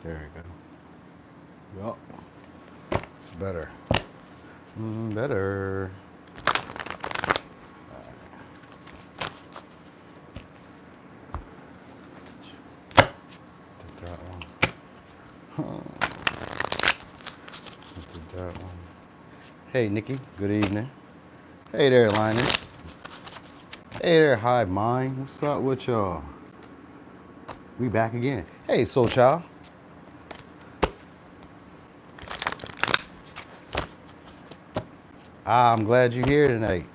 There we go. Yup. It's better. Better. Did that one. Did that one. Hey, Nikki. Good evening. Hey there, Linus. Hey there, Hive Mind. What's up with y'all? We back again. Hey, Soul Child. I'm glad you're here tonight.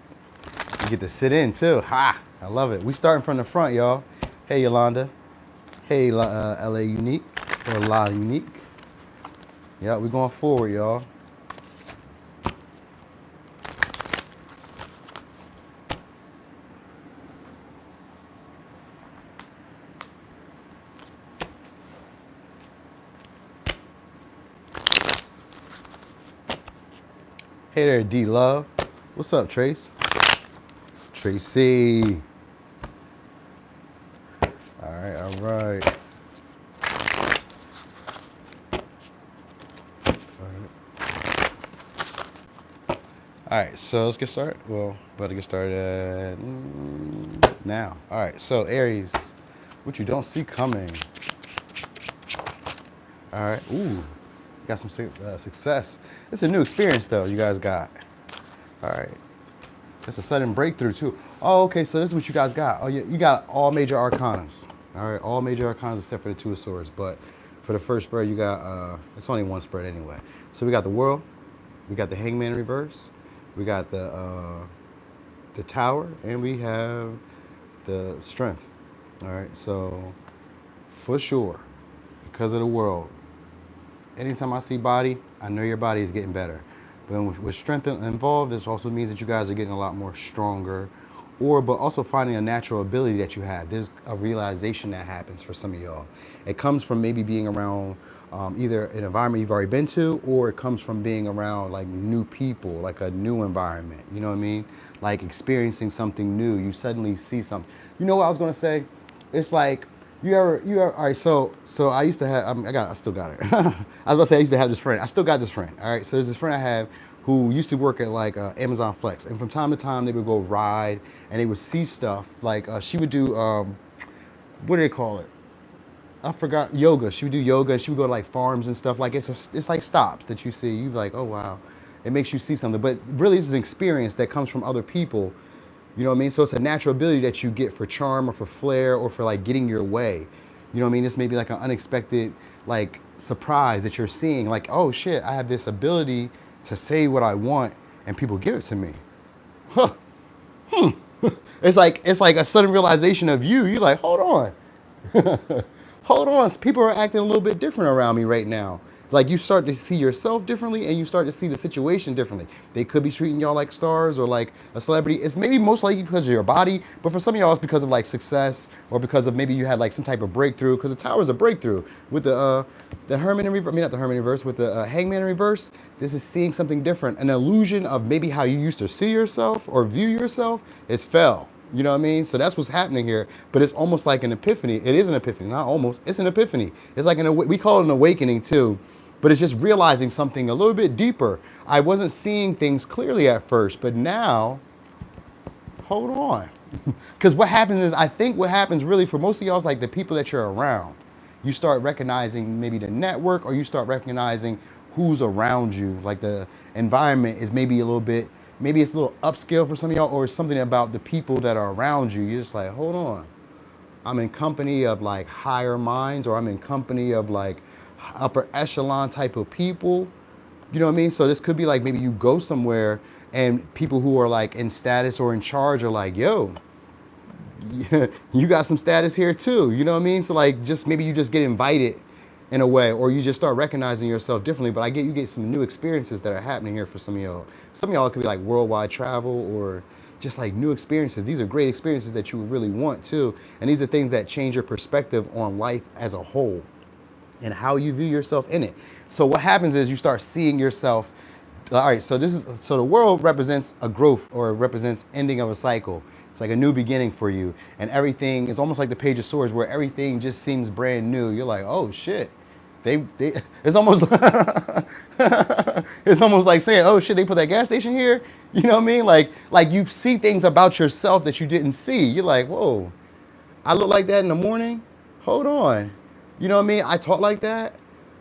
You get to sit in too. Ha! I love it. We starting from the front, y'all. Hey, Yolanda. Hey, LA Unique or La Unique. Yeah, we're going forward, y'all. Hey there, D Love. What's up, Trace? Tracy. All right, all right. All right, so let's get started. Well, about to get started now. All right, so Aries, what you don't see coming. All right, ooh, got some success. It's a new experience though, you guys got. All right, it's a sudden breakthrough too. Oh, okay, so this is what you guys got. Oh, you got all major arcanas. All right, all major arcanas except for the Two of Swords. But for the first spread, you got, it's only one spread anyway. So we got the World, we got the Hangman in reverse, we got the Tower, and we have the Strength. All right, so for sure, because of the World, anytime I see body, I know your body is getting better. But with strength involved, this also means that you guys are getting a lot more stronger, but also finding a natural ability that you have. There's a realization that happens for some of y'all. It comes from maybe being around either an environment you've already been to, or it comes from being around like new people, like a new environment. You know what I mean? Like experiencing something new. You suddenly see something. You know what I was gonna say? It's like, you ever, all right, so I used to have, I still got it. I was about to say I used to have this friend. I still got this friend, all right? So there's this friend I have who used to work at like Amazon Flex. And from time to time, they would go ride and they would see stuff. Like she would do, what do they call it? I forgot, yoga. She would do yoga. She would go to like farms and stuff. Like it's like stops that you see. You're like, oh, wow. It makes you see something. But really, this is an experience that comes from other people. You know what I mean? So it's a natural ability that you get for charm or for flair or for like getting your way. You know what I mean? This may be like an unexpected like surprise that you're seeing. Like, oh shit, I have this ability to say what I want and people give it to me. Huh. It's like a sudden realization of you. You're like, hold on. Hold on. People are acting a little bit different around me right now. Like you start to see yourself differently and you start to see the situation differently. They could be treating y'all like stars or like a celebrity. It's maybe most likely because of your body, but for some of y'all it's because of like success or because of maybe you had like some type of breakthrough, because the Tower is a breakthrough. With the Hermit in reverse, I mean not the Hermit in reverse, with the Hangman in reverse, this is seeing something different. An illusion of maybe how you used to see yourself or view yourself is fell. You know what I mean? So that's what's happening here. But it's almost like an epiphany. It is an epiphany, not almost. It's an epiphany. It's like we call it an awakening too. But it's just realizing something a little bit deeper. I wasn't seeing things clearly at first, but now, hold on. Because what happens is, I think what happens really for most of y'all is like the people that you're around. You start recognizing maybe the network, or you start recognizing who's around you. Like the environment is maybe a little bit, maybe it's a little upscale for some of y'all, or it's something about the people that are around you. You're just like, hold on. I'm in company of like higher minds, or I'm in company of like upper echelon type of people. You know what I mean? So this could be like maybe you go somewhere and people who are like in status or in charge are like, yo, you got some status here too. You know what I mean? So like just maybe you just get invited in a way, or you just start recognizing yourself differently. But you get some new experiences that are happening here for some of y'all. Some of y'all could be like worldwide travel or just like new experiences. These are great experiences that you would really want too. And these are things that change your perspective on life as a whole and how you view yourself in it. So what happens is you start seeing yourself. All right, so the World represents a growth, or represents ending of a cycle. It's like a new beginning for you, and everything is almost like the Page of Swords, where everything just seems brand new. You're like, oh shit, it's almost it's almost like saying, oh shit, they put that gas station here. You know what I mean? Like you see things about yourself that you didn't see. You're like, whoa, I look like that in the morning. Hold on. You know what I mean? I talk like that.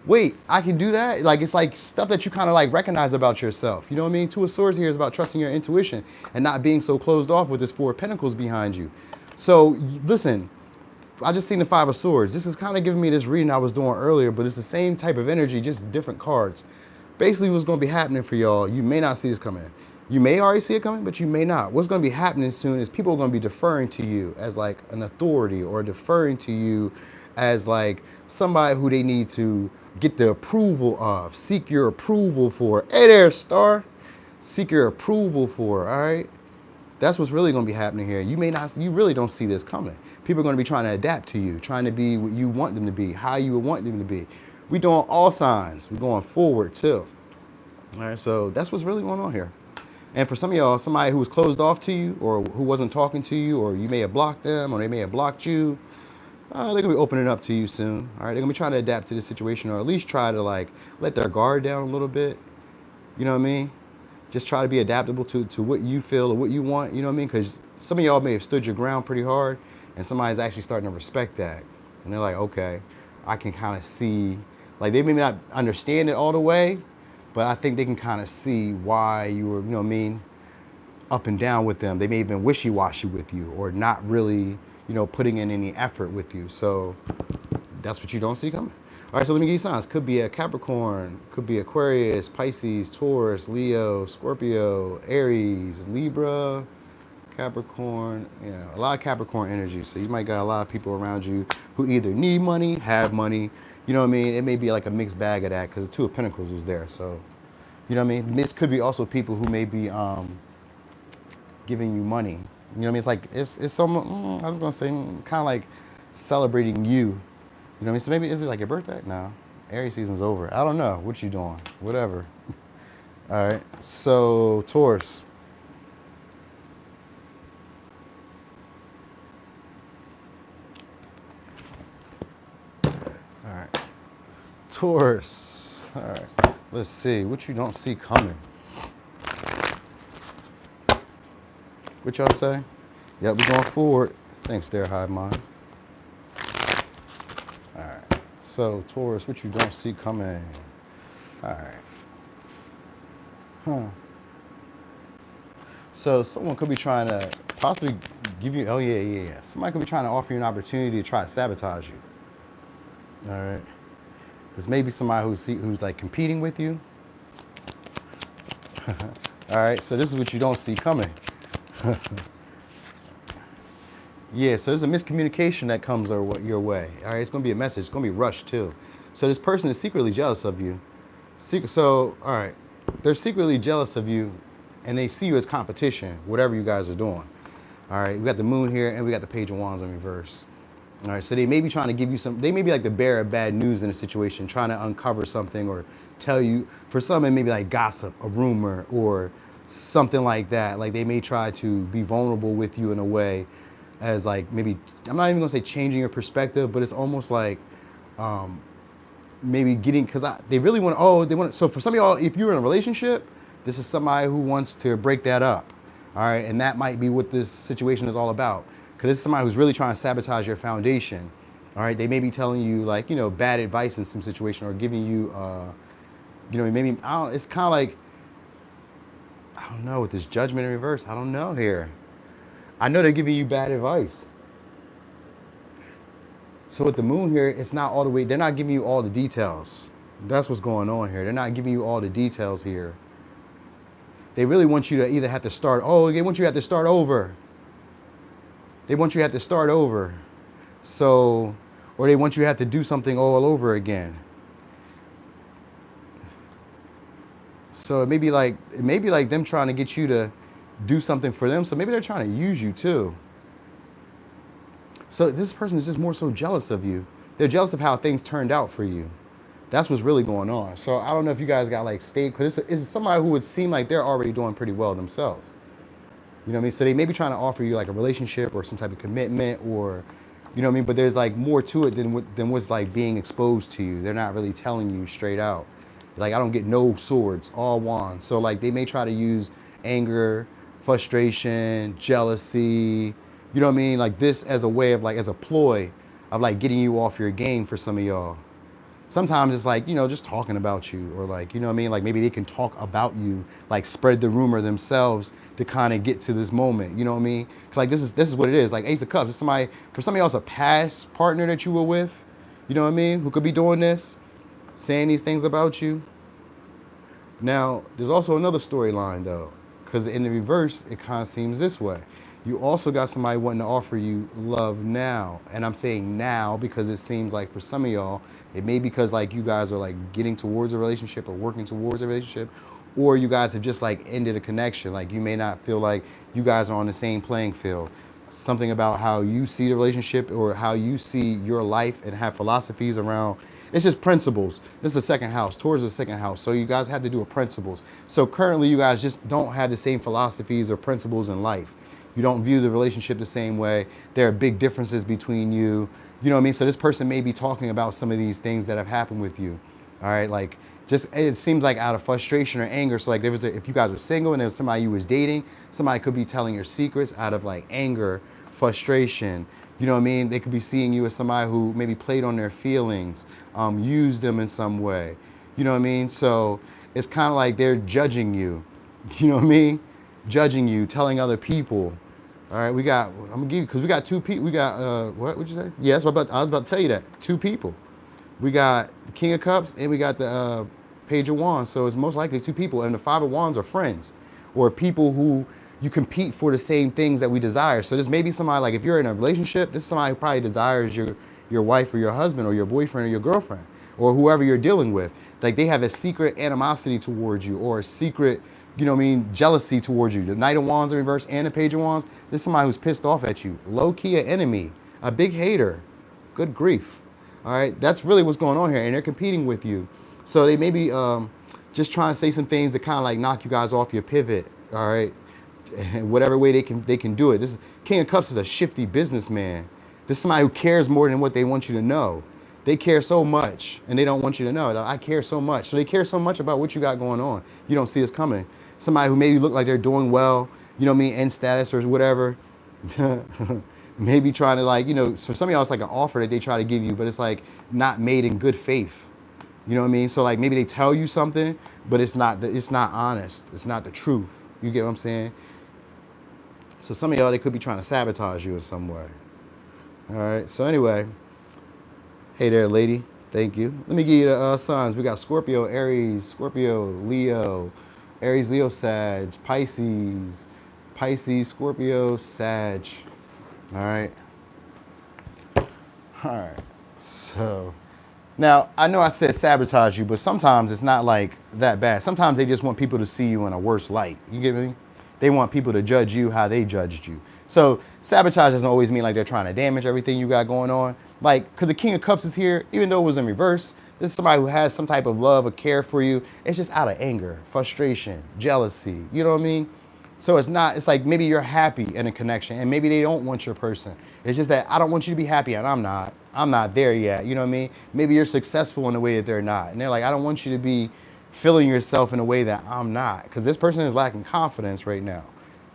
Wait, I can do that? Like, it's like stuff that you kind of like recognize about yourself. You know what I mean? Two of Swords here is about trusting your intuition and not being so closed off with this Four of Pentacles behind you. So listen, I just seen the Five of Swords. This is kind of giving me this reading I was doing earlier, but it's the same type of energy, just different cards. Basically, what's going to be happening for y'all, you may not see this coming. You may already see it coming, but you may not. What's going to be happening soon is people are going to be deferring to you as like an authority, or deferring to you as like somebody who they need to get the approval of, seek your approval for. Hey there, Star. Seek your approval for, all right? That's what's really going to be happening here. You may not, you really don't see this coming. People are going to be trying to adapt to you, trying to be what you want them to be, how you would want them to be. We're doing all signs. We're going forward too. All right, so that's what's really going on here. And for some of y'all, somebody who was closed off to you, or who wasn't talking to you, or you may have blocked them, or they may have blocked you, they're going to be opening up to you soon. All right, they're going to be trying to adapt to the situation, or at least try to like let their guard down a little bit. You know what I mean? Just try to be adaptable to what you feel or what you want. You know what I mean? Because some of y'all may have stood your ground pretty hard, and somebody's actually starting to respect that. And they're like, okay, I can kind of see, like they may not understand it all the way, but I think they can kind of see why you were, you know what I mean, up and down with them. They may have been wishy-washy with you, or not really, you know, putting in any effort with you. So that's what you don't see coming. All right, so let me give you signs. Could be a Capricorn, could be Aquarius, Pisces, Taurus, Leo, Scorpio, Aries, Libra, Capricorn. Yeah, a lot of Capricorn energy. So you might got a lot of people around you who either need money, have money. You know what I mean? It may be like a mixed bag of that, because the Two of Pentacles was there. So, you know what I mean? This could be also people who may be giving you money. You know what I mean? It's like, it's some, I was going to say, kind of like celebrating you. You know what I mean? So maybe, is it like your birthday? No. Aries season's over. I don't know. What you doing? Whatever. All right. So, Taurus. All right. Taurus. All right. Let's see. What you don't see coming. What y'all say? Yep, we're going forward. Thanks there, Hive Mind. All right, so Taurus, what you don't see coming. All right. So someone could be trying to possibly give you, oh yeah. Somebody could be trying to offer you an opportunity to try to sabotage you. All right. There's maybe somebody who's like competing with you. All right, so this is what you don't see coming. Yeah, so there's a miscommunication that comes your way. All right, it's going to be a message. It's going to be rushed too. So this person is secretly jealous of you. So, all right, they're secretly jealous of you, and they see you as competition, whatever you guys are doing. All right, we got the Moon here, and we got the Page of Wands in reverse. All right, so they may be trying to give you they may be like the bearer of bad news in a situation, trying to uncover something or tell you. For some, it may be like gossip, a rumor, or something like that. Like they may try to be vulnerable with you in a way as like maybe, I'm not even gonna say changing your perspective, but it's almost like maybe getting, because they really want, so for some of y'all, if you're in a relationship, this is somebody who wants to break that up. All right, and that might be what this situation is all about, because this is somebody who's really trying to sabotage your foundation. All right, they may be telling you like, you know, bad advice in some situation, or giving you, you know, maybe, it's kind of like, I don't know, with this Judgment in reverse, I don't know here. I know they're giving you bad advice. So with the Moon here, it's not all the way, they're not giving you all the details. That's what's going on here. They're not giving you all the details here. They really want you to either have to start, they want you to have to start over. They want you to have to start over. So, or they want you to have to do something all over again. So it may be like them trying to get you to do something for them. So maybe they're trying to use you too. So this person is just more so jealous of you. They're jealous of how things turned out for you. That's what's really going on. So I don't know if you guys got like because it's somebody who would seem like they're already doing pretty well themselves. You know what I mean? So they may be trying to offer you like a relationship or some type of commitment, or You know what I mean? But there's like more to it than what's like being exposed to you. They're not really telling you straight out. Like, I don't get no swords, all wands. So like they may try to use anger, frustration, jealousy, you know what I mean? Like this as a way of like, as a ploy of like getting you off your game for some of y'all. Sometimes it's like, you know, just talking about you, or like, you know what I mean? Like maybe they can talk about you, like spread the rumor themselves to kind of get to this moment. You know what I mean? Like this is what it is. Like Ace of Cups, it's somebody, for somebody else, a past partner that you were with, you know what I mean? Who could be doing this, saying these things about you. Now, there's also another storyline though, because in the reverse, it kind of seems this way. You also got somebody wanting to offer you love now. And I'm saying now because it seems like for some of y'all, it may be because like you guys are like getting towards a relationship or working towards a relationship, or you guys have just like ended a connection. Like you may not feel like you guys are on the same playing field. Something about how you see the relationship or how you see your life and have philosophies around. It's just principles. This is the second house. Taurus is the second house. So you guys have to do with principles. So currently you guys just don't have the same philosophies or principles in life. You don't view the relationship the same way. There are big differences between you. You know what I mean? So this person may be talking about some of these things that have happened with you. All right. Like just, it seems like out of frustration or anger. So like there was if you guys were single and there was somebody you was dating, somebody could be telling your secrets out of like anger, frustration. You know what I mean? They could be seeing you as somebody who maybe played on their feelings, used them in some way. You know what I mean? So it's kind of like they're judging you. You know what I mean? Judging you, telling other people. All right, I'm gonna give you, because we got two people. We got, what would you say? Yes, I was about to tell you that. Two people. We got the King of Cups and we got the Page of Wands. So it's most likely two people. And the Five of Wands are friends or people who you compete for the same things that we desire. So this may be somebody, like if you're in a relationship, this is somebody who probably desires your wife or your husband or your boyfriend or your girlfriend or whoever you're dealing with. Like they have a secret animosity towards you or a secret, you know what I mean, jealousy towards you. The Knight of Wands in reverse and the Page of Wands, this is somebody who's pissed off at you. Low-key an enemy, a big hater. Good grief. All right, that's really what's going on here. And they're competing with you. So they may be just trying to say some things that kind of like knock you guys off your pivot. All right, whatever way they can do it. This is, King of Cups is a shifty businessman. This is somebody who cares more than what they want you to know. They care so much and they don't want you to know. I care so much. So they care so much about what you got going on. You don't see us coming. Somebody who maybe look like they're doing well, you know what I mean, in status or whatever. Maybe trying to like, you know, for some of y'all it's like an offer that they try to give you, but it's like not made in good faith. You know what I mean? So like maybe they tell you something, but it's not honest. It's not the truth. You get what I'm saying? So some of y'all, they could be trying to sabotage you in some way. All right. So anyway, hey there, lady. Thank you. Let me give you the signs. We got Scorpio, Aries, Scorpio, Leo, Aries, Leo, Sag, Pisces, Scorpio, Sag. All right. All right. So now I know I said sabotage you, but sometimes it's not like that bad. Sometimes they just want people to see you in a worse light. You get me? They want people to judge you how they judged you. So sabotage doesn't always mean like they're trying to damage everything you got going on. Like, because the King of Cups is here, even though it was in reverse, this is somebody who has some type of love or care for you. It's just out of anger, frustration, jealousy. You know what I mean? So it's like maybe you're happy in a connection and maybe they don't want your person. It's just that I don't want you to be happy and I'm not there yet. You know what I mean? Maybe you're successful in a way that they're not. And they're like, I don't want you to be feeling yourself in a way that I'm not, because this person is lacking confidence right now.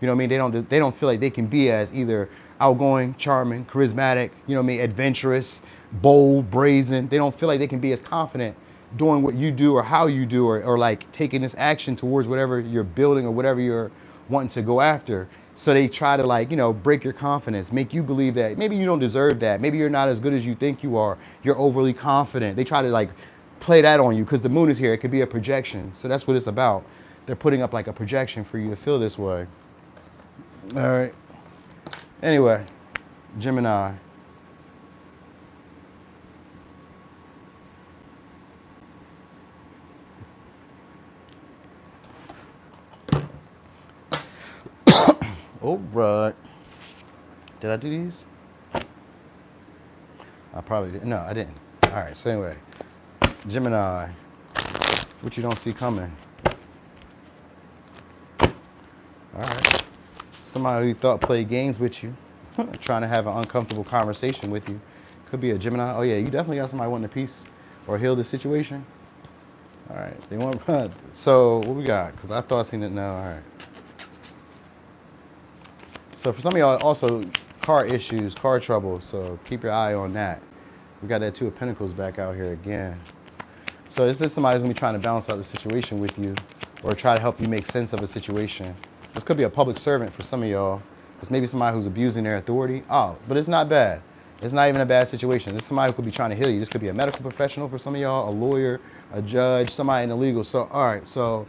You know what I mean? They don't feel like they can be as either outgoing, charming, charismatic, you know what I mean, adventurous, bold, brazen. They don't feel like they can be as confident doing what you do or how you do or like taking this action towards whatever you're building or whatever you're wanting to go after. So they try to like, you know, break your confidence, make you believe that maybe you don't deserve that. Maybe you're not as good as you think you are. You're overly confident. They try to like play that on you because the moon is here. It could be a projection. So that's what it's about. They're putting up like a projection for you to feel this way. All right. Anyway, Gemini. All right. Did I do these? I probably didn't. No, I didn't. All right. So anyway, Gemini, what you don't see coming. All right. Somebody who you thought played games with you. trying to have an uncomfortable conversation with you. Could be a Gemini. Oh yeah, you definitely got somebody wanting a peace or heal the situation. All right, they want. So what we got? Because I thought I seen it now. All right. So for some of y'all, also car issues, car trouble. So keep your eye on that. We got that Two of Pentacles back out here again. So this is somebody who's gonna be trying to balance out the situation with you, or try to help you make sense of a situation. This could be a public servant for some of y'all. It's maybe somebody who's abusing their authority. Oh, but it's not bad. It's not even a bad situation. This is somebody who could be trying to heal you. This could be a medical professional for some of y'all, a lawyer, a judge, somebody in the legal. So all right, so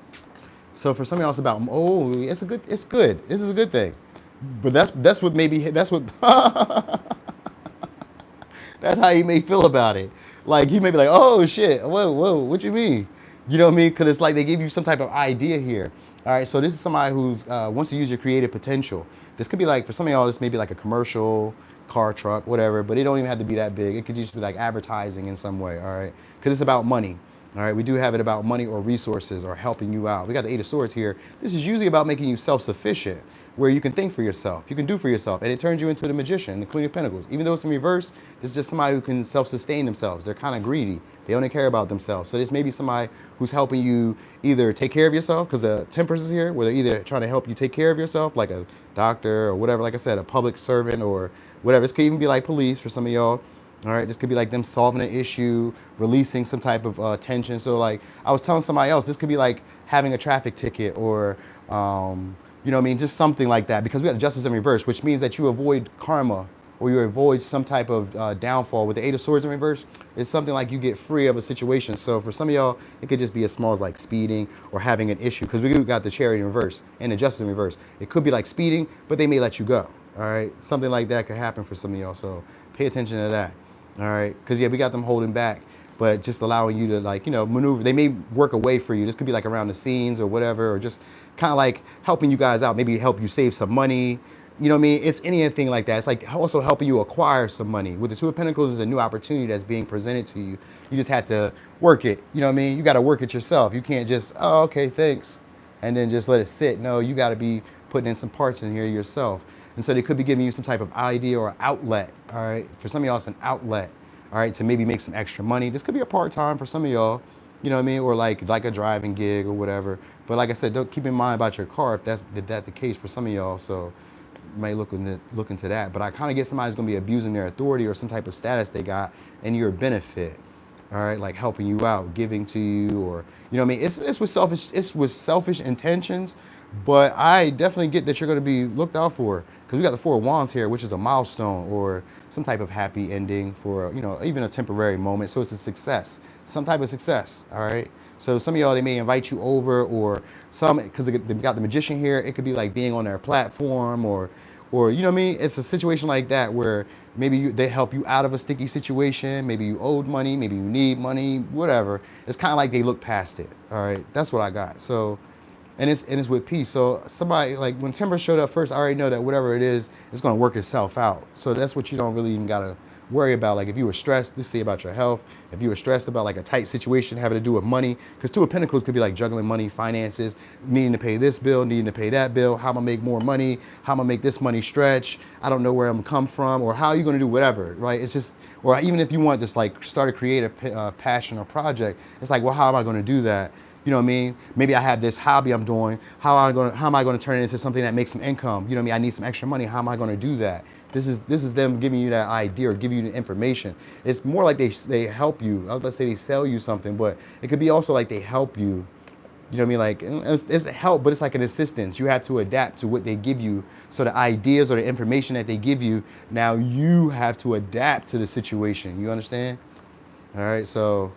for some of y'all, it's about, oh, it's good. This is a good thing. But that's what maybe that's what that's how you may feel about it. Like you may be like, oh shit, whoa, what you mean? You know what I mean? Because it's like they give you some type of idea here. All right, so this is somebody who's wants to use your creative potential. This could be like, for some of y'all, this may be like a commercial, car, truck, whatever, but it don't even have to be that big. It could just be like advertising in some way, all right? Because it's about money. All right, we do have it about money or resources or helping you out. We got the Eight of Swords here. This is usually about making you self-sufficient, where you can think for yourself, you can do for yourself, and it turns you into the Magician, the Queen of Pentacles. Even though it's in reverse, this is just somebody who can self-sustain themselves. They're kind of greedy. They only care about themselves. So this may be somebody who's helping you either take care of yourself, because the Temperance is here, where they're either trying to help you take care of yourself, like a doctor or whatever, like I said, a public servant or whatever. This could even be like police for some of y'all. All right, this could be like them solving an issue, releasing some type of tension. So like I was telling somebody else, this could be like having a traffic ticket or, you know what I mean, just something like that. Because we got Justice in reverse, which means that you avoid karma or you avoid some type of downfall. With the Eight of Swords in reverse, it's something like you get free of a situation. So for some of y'all, it could just be as small as like speeding or having an issue, because we got the Chariot in reverse and the Justice in reverse. It could be like speeding, but they may let you go. All right, something like that could happen for some of y'all. So pay attention to that. All right, because yeah, we got them holding back, but just allowing you to, like, you know, maneuver. They may work away for you. This could be like around the scenes or whatever, or just kind of like helping you guys out, maybe help you save some money. You know what I mean? It's anything like that. It's like also helping you acquire some money. With the Two of Pentacles is a new opportunity that's being presented to you. You just have to work it. You know what I mean? You got to work it yourself. You can't just, oh, okay, thanks, and then just let it sit. No, you got to be putting in some parts in here yourself. And so they could be giving you some type of idea or outlet. All right, for some of y'all, it's an outlet. All right, to maybe make some extra money. This could be a part-time for some of y'all. You know what I mean? Or like a driving gig or whatever. But like I said, don't keep in mind about your car if that's the case for some of y'all. So you might look into that. But I kind of get somebody's gonna be abusing their authority or some type of status they got in your benefit. All right, like helping you out, giving to you, or you know what I mean? It's with selfish intentions. But I definitely get that you're going to be looked out for, because we got the Four of Wands here, which is a milestone or some type of happy ending for, you know, even a temporary moment. So it's a success, some type of success. All right. So some of y'all, they may invite you over, or some, because they've got the Magician here. It could be like being on their platform, or you know what I mean? It's a situation like that where maybe they help you out of a sticky situation. Maybe you owed money, maybe you need money, whatever. It's kind of like they look past it. All right. That's what I got. So. And it's with peace. So somebody, like when Timber showed up first, I already know that whatever it is, it's going to work itself out. So that's what you don't really even got to worry about. Like if you were stressed, this say about your health. If you were stressed about like a tight situation having to do with money, because Two of Pentacles could be like juggling money, finances, needing to pay this bill, needing to pay that bill. How am I make more money? How am I make this money stretch? I don't know where I'm come from, or how are you going to do whatever, right? It's just, or even if you want to just like start a creative passion or project, it's like, well, how am I going to do that? You know what I mean? Maybe I have this hobby I'm doing. How am I going to turn it into something that makes some income? You know what I mean? I need some extra money. How am I going to do that? This is them giving you that idea or giving you the information. It's more like they help you. I was about to say they sell you something, but it could be also like they help you. You know what I mean? Like it's a help, but it's like an assistance. You have to adapt to what they give you. So the ideas or the information that they give you, now you have to adapt to the situation. You understand? All right, so.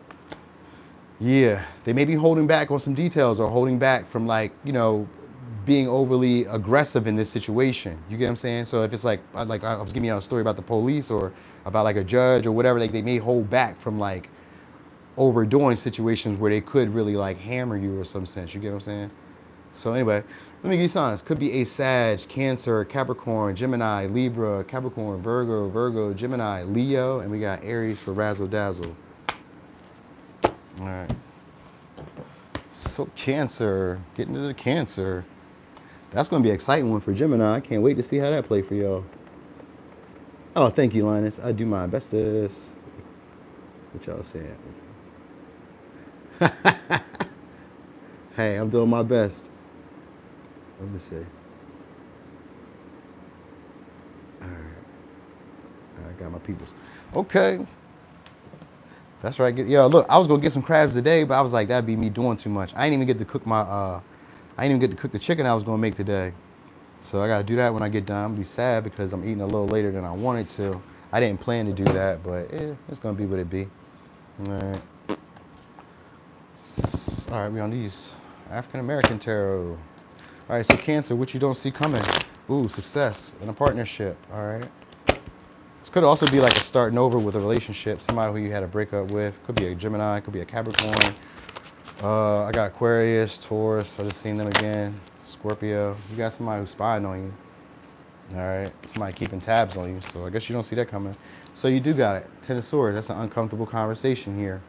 Yeah, they may be holding back on some details or holding back from, like, you know, being overly aggressive in this situation. You get what I'm saying? So if it's like I was giving you a story about the police or about like a judge or whatever, like they may hold back from like overdoing situations where they could really like hammer you or some sense. You get what I'm saying? So anyway, let me give you signs. Could be a Sag, Cancer, Capricorn, Gemini, Libra, Capricorn, Virgo, Gemini, Leo, and we got Aries for razzle dazzle. All right, so Cancer, getting to the Cancer. That's going to be an exciting one for Gemini. I can't wait to see how that play for y'all. Oh, thank you, Linus. I do my bestest. What y'all saying? Hey, I'm doing my best. Let me see. All right. I got my peoples. Okay. That's right. Yo, look, I was gonna get some crabs today, but I was like, that'd be me doing too much. I didn't even get to cook I didn't even get to cook the chicken I was gonna make today. So I gotta do that when I get done. I'm gonna be sad because I'm eating a little later than I wanted to. I didn't plan to do that, but it's gonna be what it be. All right. All right, we on these African American tarot. All right, so Cancer, what you don't see coming? Ooh, success in a partnership. All right. This could also be like a starting over with a relationship, somebody who you had a breakup with. Could be a Gemini, could be a Capricorn. I got Aquarius, Taurus. I just seen them again. Scorpio. You got somebody who's spying on you. All right. Somebody keeping tabs on you. So I guess you don't see that coming. So you do got it. Ten of Swords. That's an uncomfortable conversation here.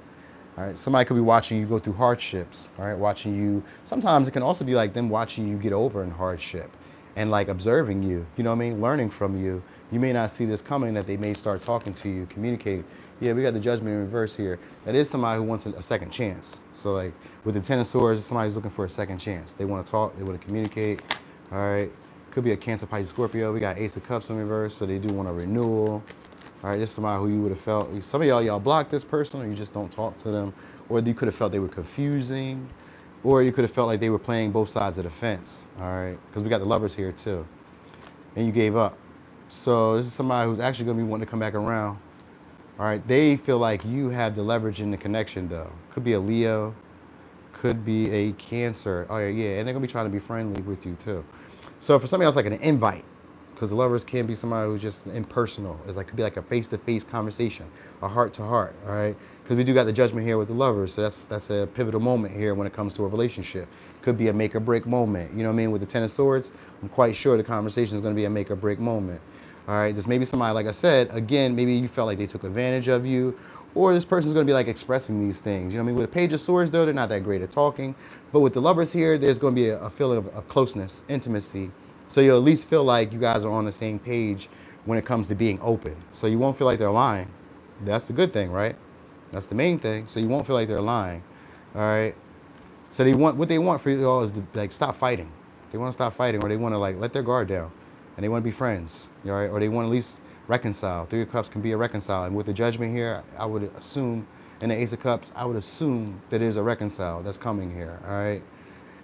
All right. Somebody could be watching you go through hardships. All right. Watching you. Sometimes it can also be like them watching you get over in hardship and like observing you. You know what I mean? Learning from you. You may not see this coming, that they may start talking to you, communicating. Yeah, we got the Judgment in reverse here. That is somebody who wants a second chance. So like with the Ten of Swords, somebody's looking for a second chance. They want to talk, they want to communicate. All right, could be a Cancer, Pisces, Scorpio. We got Ace of Cups in reverse, so they do want a renewal. All right, this is somebody who you would have felt, some of y'all blocked this person, or you just don't talk to them, or you could have felt they were confusing, or you could have felt like they were playing both sides of the fence. All right, because we got the Lovers here too, and you gave up. So this is somebody who's actually going to be wanting to come back around. All right, they feel like you have the leverage in the connection though. Could be a Leo, could be a Cancer. Oh yeah, and they're going to be trying to be friendly with you too. So for somebody else, like an invite, because the Lovers can be somebody who's just impersonal. It's like, could be like a face-to-face conversation, a heart-to-heart, all right? Because we do got the Judgment here with the Lovers, so that's a pivotal moment here when it comes to a relationship. Could be a make or break moment, you know what I mean? With the Ten of Swords, I'm quite sure the conversation is going to be a make or break moment. All right, there's maybe somebody, like I said, again, maybe you felt like they took advantage of you, or this person's going to be like expressing these things. You know what I mean? With a Page of Swords, though, they're not that great at talking. But with the Lovers here, there's going to be a feeling of closeness, intimacy. So you'll at least feel like you guys are on the same page when it comes to being open. So you won't feel like they're lying. That's the good thing, right? That's the main thing. So you won't feel like they're lying. All right. So what they want for you all is to like stop fighting. They want to stop fighting, or they want to like let their guard down. And they want to be friends, all right? Or they want to at least reconcile. Three of Cups can be a reconcile. And with the Judgment here, I would assume, and the Ace of Cups, I would assume that there's a reconcile that's coming here, all right?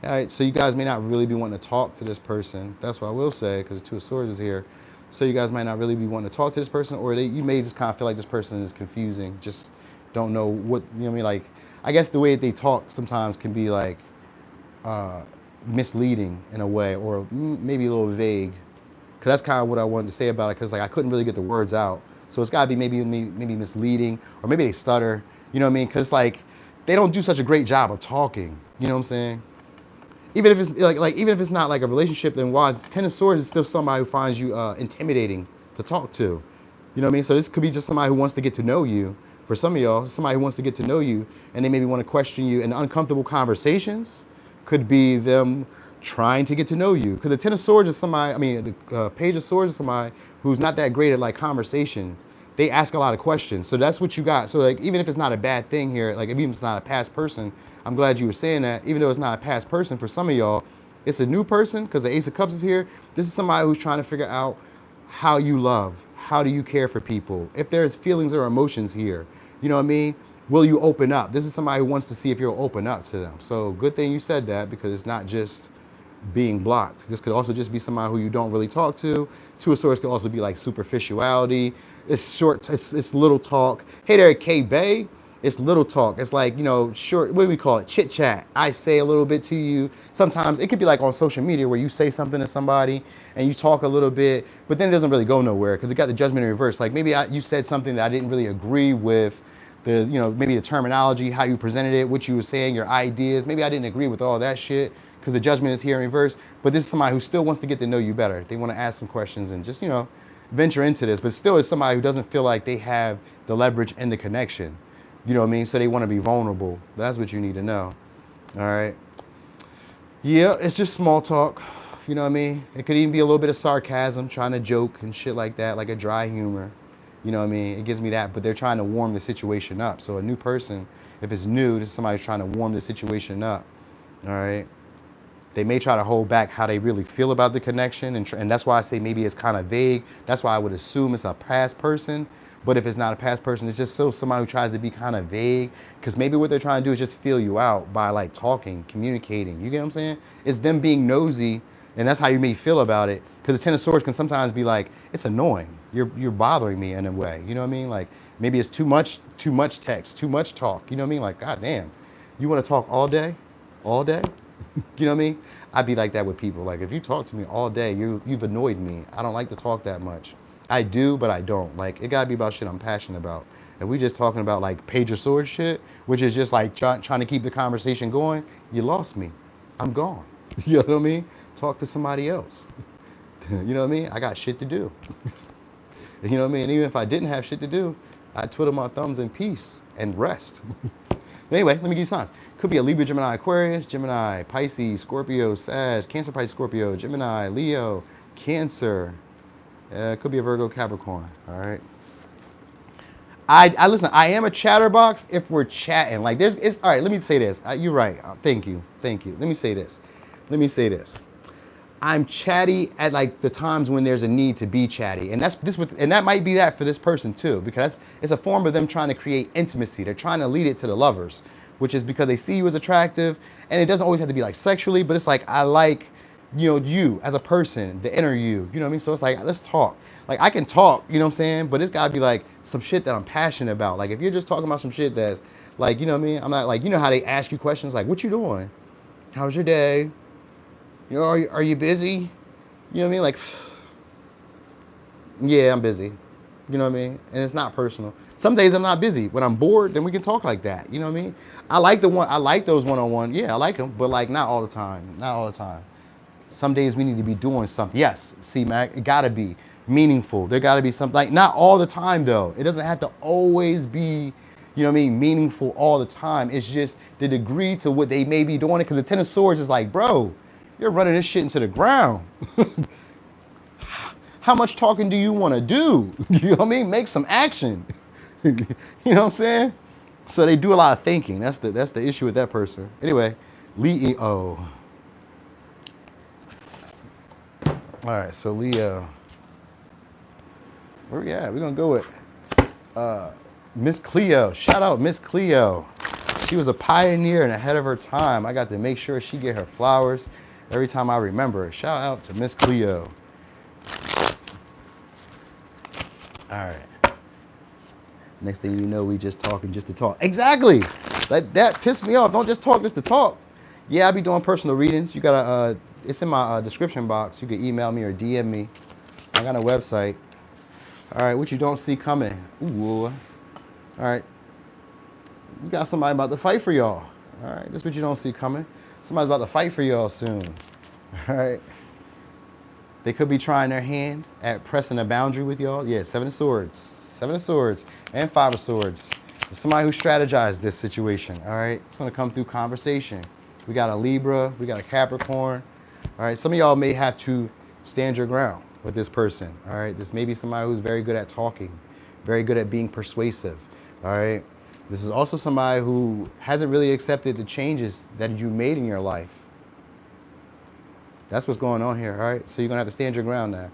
All right, so you guys may not really be wanting to talk to this person. That's what I will say, because the Two of Swords is here. So you guys might not really be wanting to talk to this person, or you may just kind of feel like this person is confusing, just don't know what, you know what I mean? Like, I guess the way that they talk sometimes can be like misleading in a way, or maybe a little vague. Cause that's kind of what I wanted to say about it, because like I couldn't really get the words out. So it's gotta be maybe misleading, or maybe they stutter, you know what I mean? Cause like they don't do such a great job of talking, you know what I'm saying? Even if it's even if it's not like a relationship, then why? Ten of Swords is still somebody who finds you intimidating to talk to, you know what I mean? So this could be just somebody who wants to get to know you. For some of y'all, somebody who wants to get to know you, and they maybe want to question you, and uncomfortable conversations could be them trying to get to know you. Because the Ten of Swords is somebody, I mean, the Page of Swords is somebody who's not that great at like conversations. They ask a lot of questions. So that's what you got. So like, even if it's not a bad thing here, like even if it's not a past person, I'm glad you were saying that. Even though it's not a past person, for some of y'all, it's a new person, because the Ace of Cups is here. This is somebody who's trying to figure out how you love. How do you care for people? If there's feelings or emotions here, you know what I mean? Will you open up? This is somebody who wants to see if you'll open up to them. So good thing you said that, because it's not just being blocked. This could also just be somebody who you don't really talk to. Two of Swords could also be like superficiality. It's short, it's little talk. Hey there, K-Bay. It's little talk. It's like, you know, short, what do we call it? Chit chat. I say a little bit to you. Sometimes it could be like on social media where you say something to somebody and you talk a little bit, but then it doesn't really go nowhere because it got the Judgment in reverse. Like maybe you said something that I didn't really agree with, the, you know, maybe the terminology, how you presented it, what you were saying, your ideas. Maybe I didn't agree with all that shit because the Judgment is here in reverse. But this is somebody who still wants to get to know you better. They want to ask some questions and just, you know, venture into this, but still is somebody who doesn't feel like they have the leverage and the connection. You know what I mean? So they want to be vulnerable. That's what you need to know. All right. Yeah, it's just small talk. You know what I mean? It could even be a little bit of sarcasm, trying to joke and shit like that, like a dry humor. You know what I mean? It gives me that, but they're trying to warm the situation up. So a new person, if it's new, this is somebody trying to warm the situation up. All right? They may try to hold back how they really feel about the connection, and that's why I say maybe it's kind of vague. That's why I would assume it's a past person. But if it's not a past person, it's just somebody who tries to be kind of vague, because maybe what they're trying to do is just feel you out by like talking, communicating. You get what I'm saying? It's them being nosy, and that's how you may feel about it. Because the Ten of Swords can sometimes be like, it's annoying. You're bothering me in a way. You know what I mean? Like maybe it's too much text, too much talk. You know what I mean? Like, God damn, you want to talk all day? All day? You know what I mean? I'd be like that with people. Like, if you talk to me all day, you've annoyed me. I don't like to talk that much. I do, but I don't. Like, it gotta be about shit I'm passionate about. If we just talking about like Page of Swords shit, which is just like trying to keep the conversation going, you lost me. I'm gone. You know what I mean? Talk to somebody else. You know what I mean? I got shit to do. You know what I mean? And even if I didn't have shit to do, I'd twiddle my thumbs in peace and rest. Anyway, let me give you signs. Could be a Libra, Gemini, Aquarius, Gemini, Pisces, Scorpio, Sag, Cancer, Pisces, Scorpio, Gemini, Leo, Cancer. Could be a Virgo, Capricorn. All right. I listen. I am a chatterbox if we're chatting. Like all right. Let me say this. You're right. Thank you. Let me say this. I'm chatty at like the times when there's a need to be chatty, and that might be that for this person too, because it's a form of them trying to create intimacy. They're trying to lead it to the lovers, which is because they see you as attractive, and it doesn't always have to be like sexually, but it's like I like, you as a person, the inner you. You know what I mean? So it's like, let's talk. Like I can talk, you know what I'm saying, but it's gotta be like some shit that I'm passionate about. Like if you're just talking about some shit that's like, you know what I mean? I'm not like, you know how they ask you questions like, what you doing? How's your day? You know, are you busy? You know what I mean? Like, yeah, I'm busy. You know what I mean? And it's not personal. Some days I'm not busy. When I'm bored, then we can talk like that. You know what I mean? I like those one-on-one. Yeah, I like them, but like not all the time. Not all the time. Some days we need to be doing something. Yes, C-Mac, it gotta be meaningful. There gotta be something, like not all the time though. It doesn't have to always be, you know what I mean, meaningful all the time. It's just the degree to what they may be doing it. Because the Ten of Swords is like, bro, you're running this shit into the ground. How much talking do you want to do? You know what I mean? Make some action. You know what I'm saying? So they do a lot of thinking. That's the issue with that person. Anyway, Leo. All right, so Leo. Where we at? We're gonna go with Miss Cleo. Shout out Miss Cleo. She was a pioneer and ahead of her time. I got to make sure she get her flowers every time I remember her. Shout out to Miss Cleo. All right. Next thing you know, we just talking just to talk. Exactly. That pissed me off. Don't just talk just to talk. Yeah, I be doing personal readings. You gotta, it's in my description box. You can email me or DM me. I got a website. All right, what you don't see coming. Ooh. All right. You got somebody about to fight for y'all. All right, that's what you don't see coming. Somebody's about to fight for y'all soon. All right. They could be trying their hand at pressing a boundary with y'all. Yeah, Seven of Swords. Seven of Swords and Five of Swords. It's somebody who strategized this situation, all right? It's gonna come through conversation. We got a Libra, we got a Capricorn. All right, some of y'all may have to stand your ground with this person, all right? This may be somebody who's very good at talking, very good at being persuasive, all right? This is also somebody who hasn't really accepted the changes that you made in your life. That's what's going on here, all right? So you're gonna have to stand your ground now.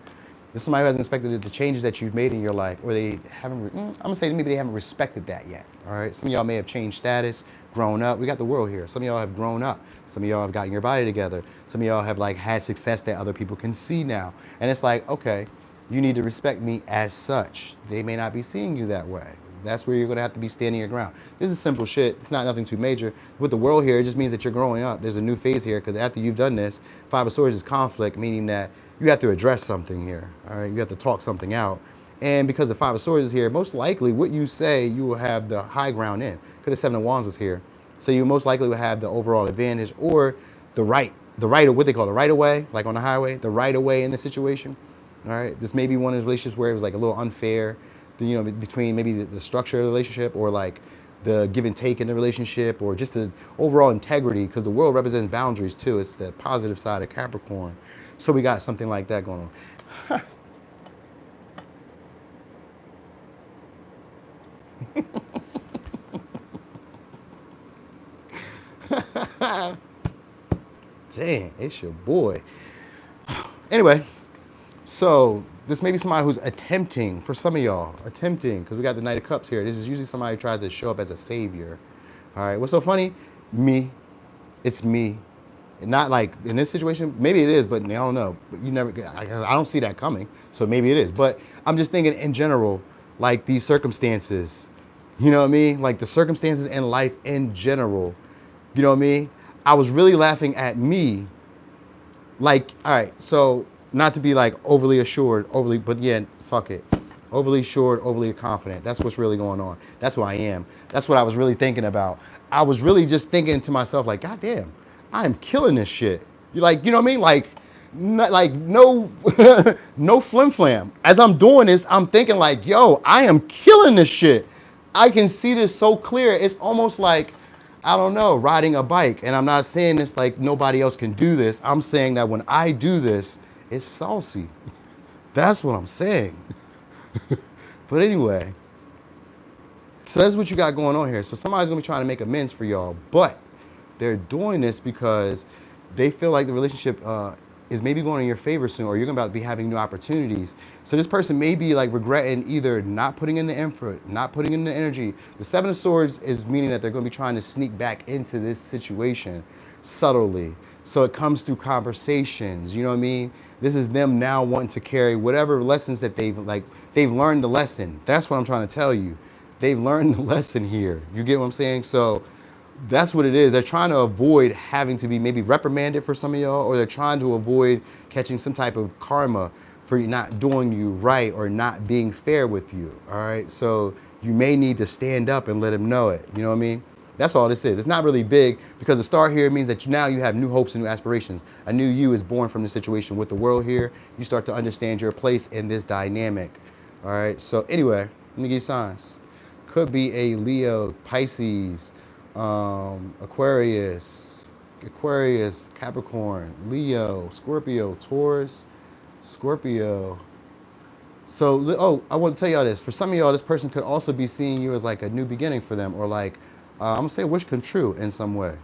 This is somebody who hasn't expected the changes that you've made in your life, or they haven't, I'm gonna say maybe they haven't respected that yet, all right? Some of y'all may have changed status, grown up. We got the world here. Some of y'all have grown up. Some of y'all have gotten your body together. Some of y'all have like had success that other people can see now. And it's like, okay, you need to respect me as such. They may not be seeing you that way. That's where you're gonna have to be standing your ground. This is simple shit. It's not nothing too major. With the world here, it just means that you're growing up. There's a new phase here, because after you've done this, Five of Swords is conflict, meaning that you have to address something here. All right, you have to talk something out. And because the Five of Swords is here, most likely what you say, you will have the high ground in. Because the Seven of Wands is here. So you most likely will have the overall advantage, or the right of what they call the right of way, like on the highway, the right of way in the situation. All right, this may be one of those relationships where it was like a little unfair, you know, between maybe the structure of the relationship, or like the give and take in the relationship, or just the overall integrity, because the world represents boundaries too. It's the positive side of Capricorn. So we got something like that going on. Dang, it's your boy. Anyway, so this may be somebody who's attempting, for some of y'all, because we got the Knight of Cups here. This is usually somebody who tries to show up as a savior. All right, what's so funny? Me. It's me. Not like in this situation, maybe it is, but I don't know. But you never, I don't see that coming. So maybe it is. But I'm just thinking in general, like these circumstances, you know what I mean? Like the circumstances in life in general, you know what I mean? I was really laughing at me. Like, all right, so not to be like overly assured, but yeah, fuck it. Overly assured, overly confident. That's what's really going on. That's who I am. That's what I was really thinking about. I was really just thinking to myself, like, God damn, I am killing this shit. You like, you know what I mean? Like no, no flim flam. As I'm doing this, I'm thinking like, yo, I am killing this shit. I can see this so clear. It's almost like, I don't know, riding a bike. And I'm not saying this like nobody else can do this. I'm saying that when I do this, it's saucy. That's what I'm saying. But anyway, so that's what you got going on here. So somebody's gonna be trying to make amends for y'all, but they're doing this because they feel like the relationship is maybe going in your favor soon, or you're about to be having new opportunities. So this person may be like regretting either not putting in the effort, not putting in the energy. The Seven of Swords is meaning that they're going to be trying to sneak back into this situation subtly. So it comes through conversations, you know what I mean? This is them now wanting to carry whatever lessons that they've learned the lesson. That's what I'm trying to tell you. They've learned the lesson here. You get what I'm saying? So that's what it is. They're trying to avoid having to be maybe reprimanded for some of y'all, or they're trying to avoid catching some type of karma for you not doing you right or not being fair with you. All right. So you may need to stand up and let them know it. You know what I mean? That's all this is. It's not really big, because the star here means that now you have new hopes and new aspirations. A new you is born from the situation with the world here. You start to understand your place in this dynamic. All right. So anyway, let me give you signs. Could be a Leo, Pisces, Aquarius, Capricorn, Leo, Scorpio, Taurus, Scorpio. So, oh, I want to tell y'all this. For some of y'all, this person could also be seeing you as like a new beginning for them, or like, I'm gonna say a wish come true in some way.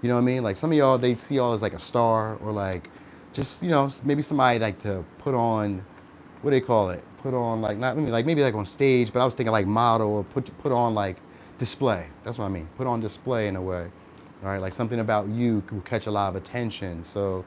You know what I mean? Like some of y'all, they see y'all as like a star, or like just, you know, maybe somebody like to put on, what do they call it? Put on like, not maybe like on stage, but I was thinking like model, or put on like display. That's what I mean. Put on display in a way. All right, like something about you will catch a lot of attention. So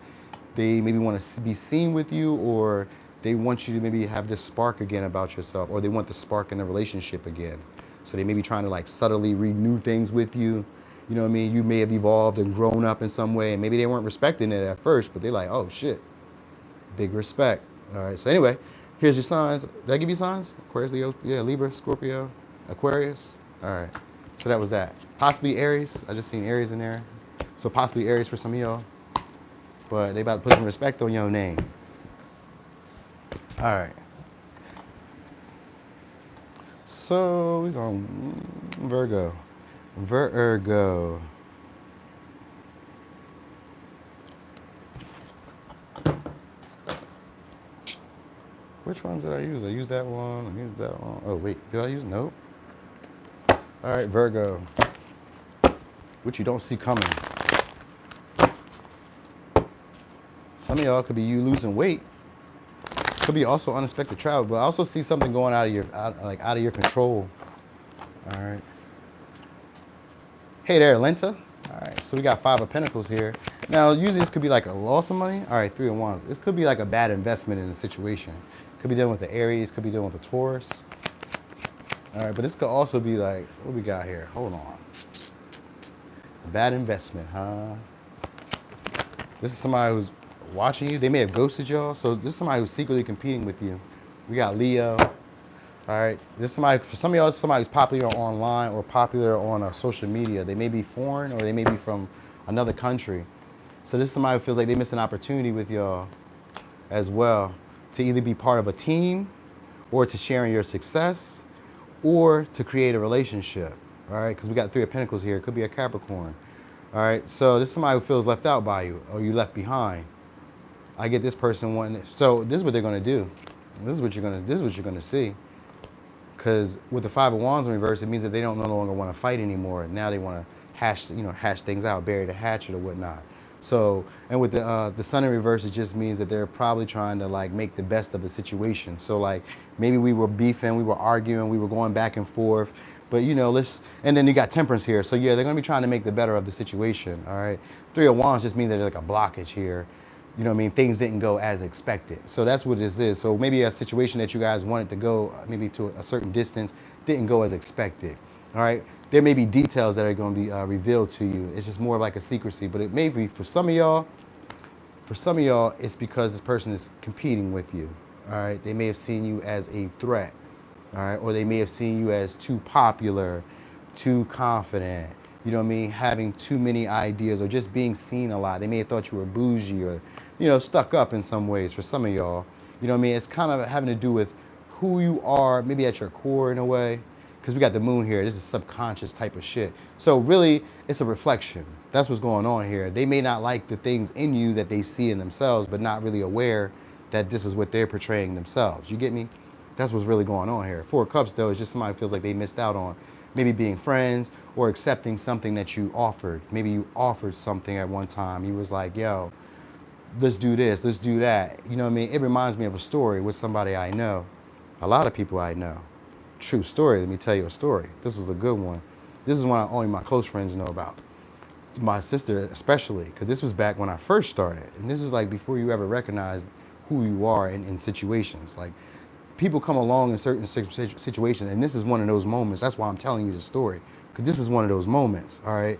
they maybe want to be seen with you, or they want you to maybe have this spark again about yourself, or they want the spark in the relationship again. So they may be trying to like subtly renew things with you. You know what I mean? You may have evolved and grown up in some way, and maybe they weren't respecting it at first, but they're like, oh shit, big respect. All right, so anyway, here's your signs. Did I give you signs? Aquarius, Leo, yeah, Libra, Scorpio, Aquarius. All right, so that was that. Possibly Aries. I just seen Aries in there. So possibly Aries for some of y'all. But they about to put some respect on your name. All right. So he's on Virgo. Virgo. Which ones did I use? I used that one. I used that one. Oh, wait. Did I use? Nope. All right, Virgo. Which you don't see coming. Some of y'all could be you losing weight. Could be also unexpected travel, but I also see something going out of your control. All right. Hey there, Lenta. All right, so we got 5 of Pentacles here. Now, usually this could be like a loss of money. All right, 3 of Wands. This could be like a bad investment in a situation. Could be dealing with the Aries, could be dealing with the Taurus. All right, but this could also be like, what we got here? Hold on. A bad investment, huh? This is somebody who's watching you. They may have ghosted y'all. So this is somebody who's secretly competing with you. We got Leo. All right. This is somebody, for some of y'all, it's somebody who's popular online or popular on social media. They may be foreign, or they may be from another country. So this is somebody who feels like they missed an opportunity with y'all as well, to either be part of a team, or to sharing your success, or to create a relationship. All right. Because we got 3 of Pentacles here. It could be a Capricorn. All right. So this is somebody who feels left out by you, or you left behind. I get this person wanting. So this is what they're going to do. This is what you're going to see. Because with the Five of Wands in reverse, it means that they don't no longer want to fight anymore. Now they want to hash things out, bury the hatchet or whatnot. So, and with the Sun in reverse, it just means that they're probably trying to like make the best of the situation. So like maybe we were beefing, we were arguing, we were going back and forth, but and then you got Temperance here. So yeah, they're going to be trying to make the better of the situation. All right. Three of Wands just means that there's like a blockage here. You know what I mean? Things didn't go as expected. So that's what this is. So maybe a situation that you guys wanted to go maybe to a certain distance didn't go as expected. All right. There may be details that are going to be revealed to you. It's just more of like a secrecy, but it may be for some of y'all, it's because this person is competing with you. All right. They may have seen you as a threat. All right. Or they may have seen you as too popular, too confident. You know what I mean? Having too many ideas or just being seen a lot. They may have thought you were bougie or, stuck up in some ways for some of y'all. You know what I mean? It's kind of having to do with who you are, maybe at your core in a way. Because we got the moon here. This is subconscious type of shit. So really, it's a reflection. That's what's going on here. They may not like the things in you that they see in themselves, but not really aware that this is what they're portraying themselves. You get me? That's what's really going on here. Four of Cups, though, is just somebody who feels like they missed out on maybe being friends or accepting something that you offered. Maybe you offered something at one time. You was like, yo, let's do this, let's do that. You know what I mean? It reminds me of a story with somebody I know. A lot of people I know. True story. Let me tell you a story. This was a good one. This is one only my close friends know about. My sister especially, because this was back when I first started. And this is like before you ever recognize who you are in situations. Like people come along in certain situations, and this is one of those moments. That's why I'm telling you this story, because this is one of those moments, all right?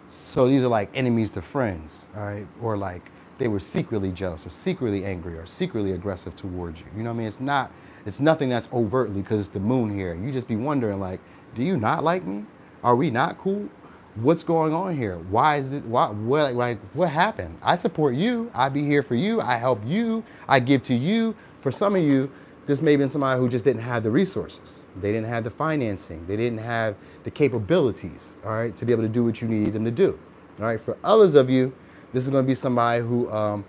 So these are like enemies to friends, all right? Or like they were secretly jealous or secretly angry or secretly aggressive towards you. You know what I mean? It's nothing that's overtly, because it's the moon here. You just be wondering like, do you not like me? Are we not cool? What's going on here? Why is this? What happened? I support you. I be here for you. I help you. I give to you. For some of you, this may have been somebody who just didn't have the resources. They didn't have the financing. They didn't have the capabilities, all right, to be able to do what you need them to do. All right. For others of you, this is going to be somebody who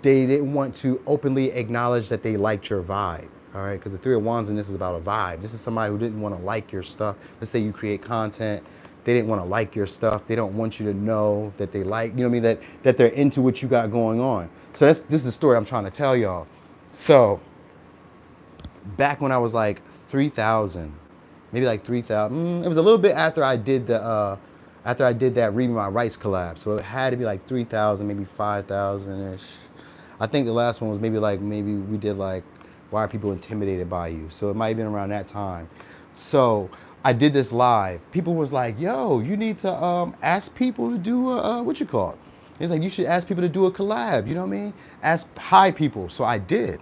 they didn't want to openly acknowledge that they liked your vibe. All right. Because the Three of Wands in this is about a vibe. This is somebody who didn't want to like your stuff. Let's say you create content. They didn't want to like your stuff. They don't want you to know that they like, you know what I mean, that they're into what you got going on. So this is the story I'm trying to tell y'all. So back when I was like 3,000, maybe like 3,000. It was a little bit after I did that Reading My Rights collab. So it had to be like 3,000, maybe 5,000-ish. I think the last one was maybe we did like, why are people intimidated by you? So it might have been around that time. So I did this live. People was like, yo, you need to ask people to do what you call it? It's like, you should ask people to do a collab. You know what I mean? Ask high people. So I did.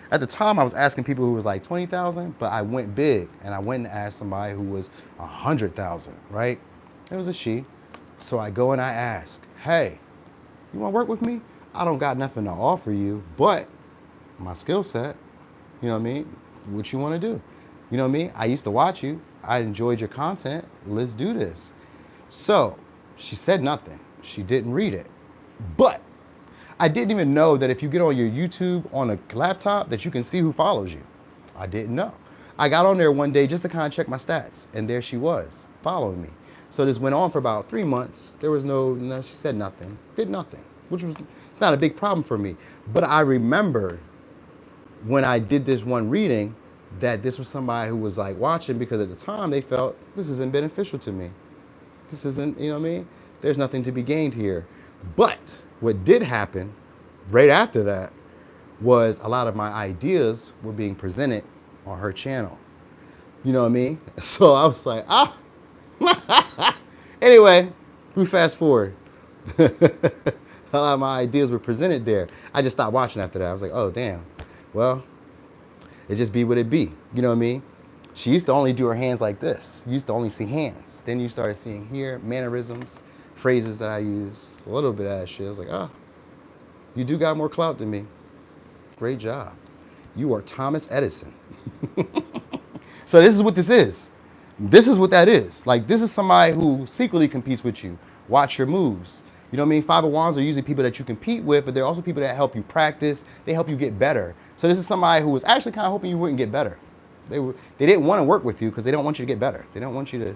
At the time, I was asking people who was like 20,000, but I went big and I went and asked somebody who was 100,000, right? It was a she. So I go and I ask, hey, you want to work with me? I don't got nothing to offer you, but my skill set, you know what I mean? What you want to do? You know what I mean? I used to watch you. I enjoyed your content. Let's do this. So she said nothing. She didn't read it. But I didn't even know that if you get on your YouTube on a laptop that you can see who follows you. I didn't know. I got on there one day just to kind of check my stats, and there she was following me. So this went on for about 3 months. There was no, she said nothing, did nothing, which was, it's not a big problem for me. But I remember when I did this one reading that this was somebody who was like watching, because at the time they felt this isn't beneficial to me. This isn't, you know what I mean? There's nothing to be gained here. But what did happen right after that was a lot of my ideas were being presented on her channel. You know what I mean? So I was like, Anyway, we fast forward. A lot of my ideas were presented there. I just stopped watching after that. I was like, oh, damn. Well, it just be what it be. You know what I mean? She used to only do her hands like this. You used to only see hands. Then you started seeing here, mannerisms, phrases that I use, a little bit of that shit. I was like, you do got more clout than me. Great job. You are Thomas Edison. So this is what this is. This is what that is. Like, this is somebody who secretly competes with you. Watch your moves. You know what I mean? Five of Wands are usually people that you compete with, but they're also people that help you practice. They help you get better. So this is somebody who was actually kind of hoping you wouldn't get better. They didn't want to work with you because they don't want you to get better. They don't want you to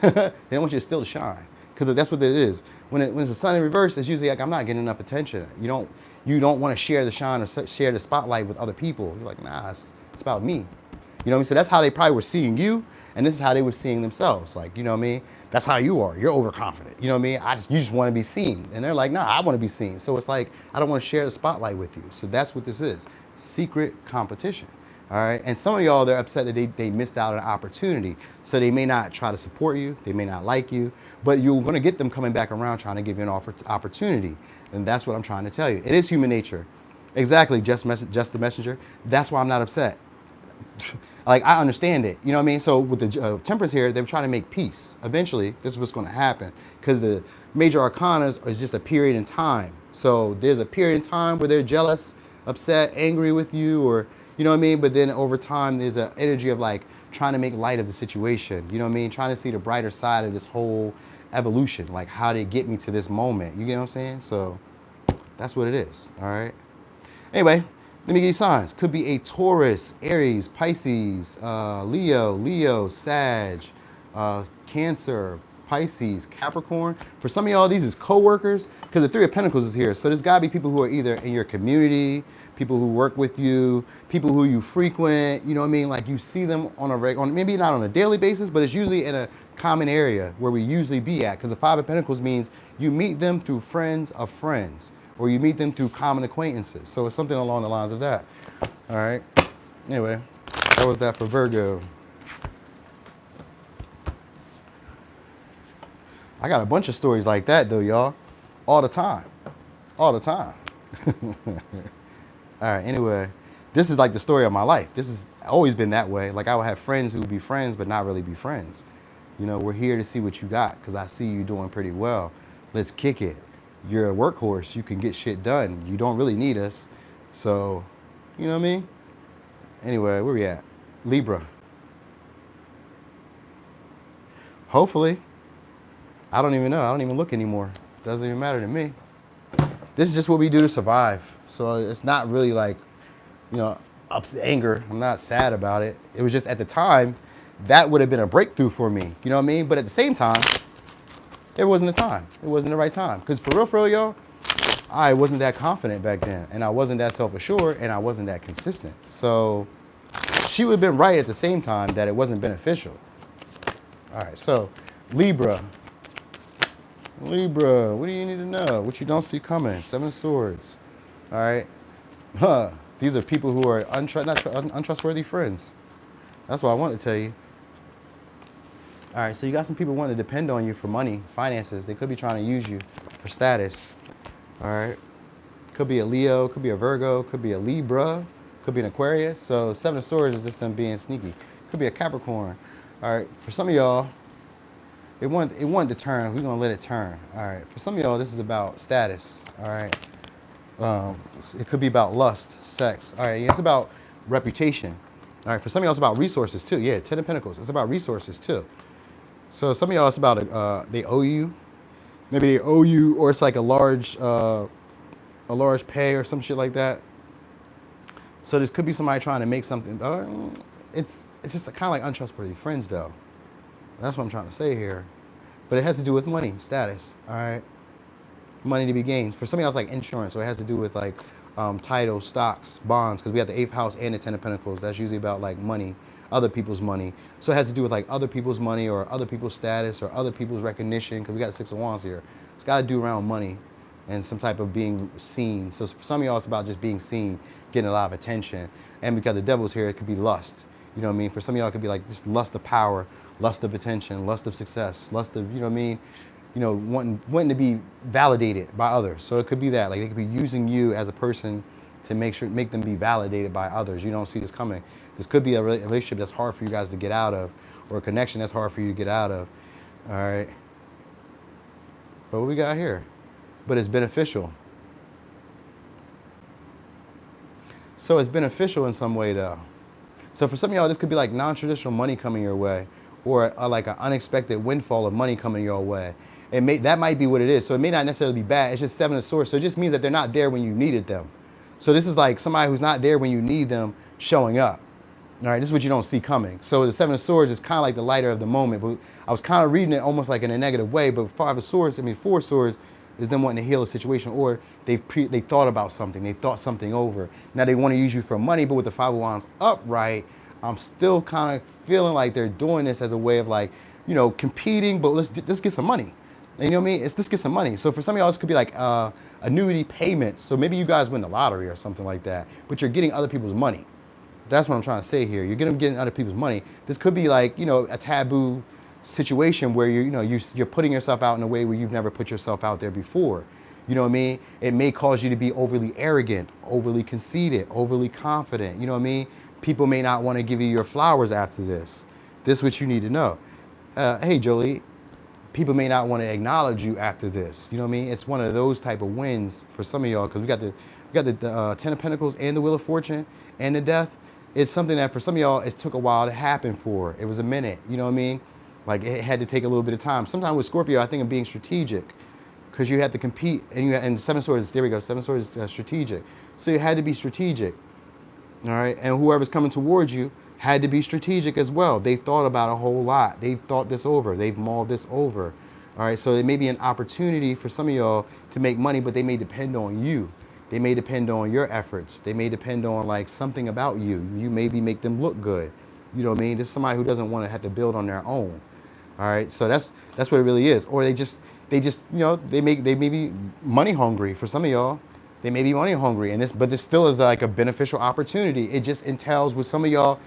they don't want you to still to shine, because that's what it is. When it's the sun in reverse, it's usually like, I'm not getting enough attention. You don't want to share the shine or share the spotlight with other people. You're like, nah, it's about me. You know what I mean? So that's how they probably were seeing you, and this is how they were seeing themselves. Like, you know what I mean? That's how you are. You're overconfident. You know what I mean? You just want to be seen. And they're like, nah, I want to be seen. So it's like, I don't want to share the spotlight with you. So that's what this is. Secret competition. All right. And some of y'all, they're upset that they missed out on an opportunity. So they may not try to support you. They may not like you, but you're going to get them coming back around trying to give you an opportunity. And that's what I'm trying to tell you. It is human nature. Exactly. Just the messenger. That's why I'm not upset. Like, I understand it. You know what I mean? So with the Temperance here, they're trying to make peace. Eventually, this is what's going to happen, because the major arcanas is just a period in time. So there's a period in time where they're jealous, upset, angry with you, or, you know what I mean? But then over time, there's an energy of like trying to make light of the situation. You know what I mean? Trying to see the brighter side of this whole evolution. Like, how did it get me to this moment? You get what I'm saying? So that's what it is. All right. Anyway, let me give you signs. Could be a Taurus, Aries, Pisces, Leo, Sag, Cancer, Pisces, Capricorn. For some of y'all, these is co-workers, because the Three of Pentacles is here. So there's got to be people who are either in your community, people who work with you, people who you frequent. You know what I mean? Like, you see them on maybe not on a daily basis, but it's usually in a common area where we usually be at, because the Five of Pentacles means you meet them through friends of friends, or you meet them through common acquaintances. So it's something along the lines of that. All right. Anyway, that was that for Virgo. I got a bunch of stories like that though, y'all. All the time. All the time. All right, anyway, this is like the story of my life. This has always been that way. Like, I would have friends who would be friends, but not really be friends. You know, we're here to see what you got, because I see you doing pretty well. Let's kick it. You're a workhorse. You can get shit done. You don't really need us. So, you know what I mean? Anyway, where we at? Libra. Hopefully. I don't even know. I don't even look anymore. Doesn't even matter to me. This is just what we do to survive. So it's not really like, you know, anger. I'm not sad about it. It was just at the time, that would have been a breakthrough for me. You know what I mean? But at the same time, it wasn't the time. It wasn't the right time. Because for real, y'all, I wasn't that confident back then. And I wasn't that self-assured, and I wasn't that consistent. So she would have been right at the same time that it wasn't beneficial. All right, so Libra. Libra, what do you need to know? What you don't see coming? Seven of Swords. All right. These are people who are untrustworthy friends. That's what I want to tell you. All right, so you got some people wanting to depend on you for money, finances. They could be trying to use you for status. All right. Could be a Leo, could be a Virgo, could be a Libra, could be an Aquarius. So Seven of Swords is just them being sneaky. Could be a Capricorn. All right, for some of y'all, it wanted to turn. We're gonna let it turn. All right, for some of y'all, this is about status. All right. It could be about lust, sex. All right, it's about reputation. All right, for some of y'all, it's about resources too. Yeah, Ten of Pentacles. It's about resources too. So some of y'all, it's about they owe you. Maybe they owe you, or it's like a large pay or some shit like that. So this could be somebody trying to make something. It's just kind of like untrustworthy friends, though. That's what I'm trying to say here. But it has to do with money, status. All right, money to be gained. For some of y'all, it's like insurance, so it has to do with like titles, stocks, bonds, because we have the 8th house and the 10 of Pentacles. That's usually about like money, other people's money. So it has to do with like other people's money, or other people's status, or other people's recognition, because we got 6 of Wands here. It's got to do around money and some type of being seen. So for some of y'all, it's about just being seen, getting a lot of attention. And because the devil's here, it could be lust. You know what I mean? For some of y'all, it could be like just lust of power, lust of attention, lust of success, lust of, you know what I mean? You know, wanting to be validated by others. So it could be that, like they could be using you as a person to make them be validated by others. You don't see this coming. This could be a relationship that's hard for you guys to get out of, or a connection that's hard for you to get out of. All right. But what we got here? But it's beneficial. So it's beneficial in some way though. So for some of y'all, this could be like non-traditional money coming your way, or like an unexpected windfall of money coming your way. That might be what it is. So it may not necessarily be bad. It's just Seven of Swords. So it just means that they're not there when you needed them. So this is like somebody who's not there when you need them showing up. All right, this is what you don't see coming. So the Seven of Swords is kind of like the lighter of the moment. But I was kind of reading it almost like in a negative way. But Four of Swords is them wanting to heal a situation, or they thought about something. They thought something over. Now they want to use you for money, but with the Five of Wands upright, I'm still kind of feeling like they're doing this as a way of like, you know, competing, but let's get some money. You know what I mean? Let's get some money. So for some of y'all, this could be like annuity payments. So maybe you guys win the lottery or something like that, but you're getting other people's money. That's what I'm trying to say here. You're getting other people's money. This could be like, you know, a taboo situation where you're putting yourself out in a way where you've never put yourself out there before. You know what I mean? It may cause you to be overly arrogant, overly conceited, overly confident. You know what I mean? People may not want to give you your flowers after this. This is what you need to know. Hey, Jolie, people may not want to acknowledge you after this. You know what I mean? It's one of those type of wins for some of y'all, because we got the Ten of Pentacles and the Wheel of Fortune and the Death. It's something that for some of y'all, it took a while to happen for. It was a minute, you know what I mean? Like it had to take a little bit of time. Sometimes with Scorpio, I think of being strategic, because you had to compete, and Seven Swords, there we go, Seven Swords is strategic. So you had to be strategic, all right? And whoever's coming towards you had to be strategic as well. They thought about a whole lot. They've thought this over. They've mulled this over, all right? So it may be an opportunity for some of y'all to make money, but they may depend on you. They may depend on your efforts. They may depend on like something about you. You maybe make them look good. You know what I mean? This is somebody who doesn't want to have to build on their own. All right. So that's what it really is. Or they just, you know, they may be money hungry for some of y'all. They may be money hungry, but this still is like a beneficial opportunity. It just entails with some of y'all,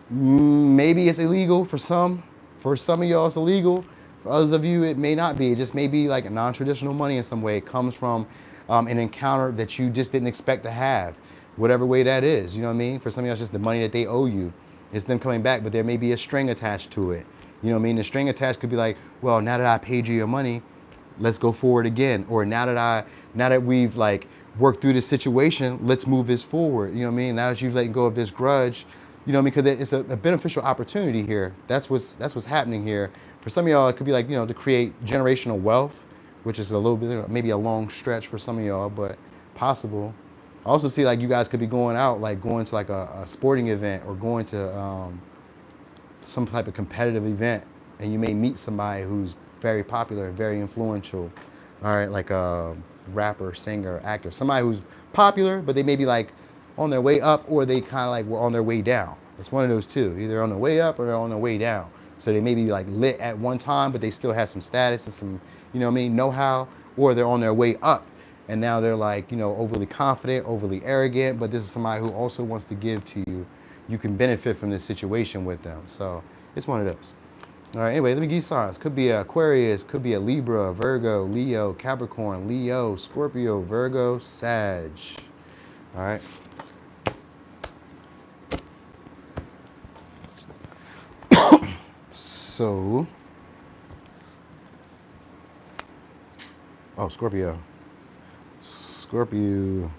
maybe it's illegal for some. For some of y'all, it's illegal. For others of you, it may not be. It just may be like a non-traditional money in some way. It comes from an encounter that you just didn't expect to have, whatever way that is. You know what I mean? For some of y'all, it's just the money that they owe you. It's them coming back, but there may be a string attached to it. You know what I mean? The string attached could be like, well, now that I paid you your money, let's go forward again. Or now that we've like worked through this situation, let's move this forward. You know what I mean? Now that you've let go of this grudge, you know what I mean? Because it's a beneficial opportunity here. That's what's happening here. For some of y'all, it could be like, you know, to create generational wealth, which is a little bit, maybe a long stretch for some of y'all, but possible. I also see like you guys could be going out, like going to like a sporting event, or going to some type of competitive event, and you may meet somebody who's very popular, very influential. All right, like a rapper, singer, actor, somebody who's popular, but they may be like on their way up, or they kind of like were on their way down. It's one of those two, either on the way up or they're on their way down. So they may be like lit at one time, but they still have some status and some, you know what I mean, know-how, or they're on their way up. And now they're like, you know, overly confident, overly arrogant, but this is somebody who also wants to give to you. You can benefit from this situation with them. So it's one of those. All right, anyway, let me give you signs. Could be a Aquarius, could be a Libra, Virgo, Leo, Capricorn, Leo, Scorpio, Virgo, Sag. All right. So, oh, Scorpio. Scorpio.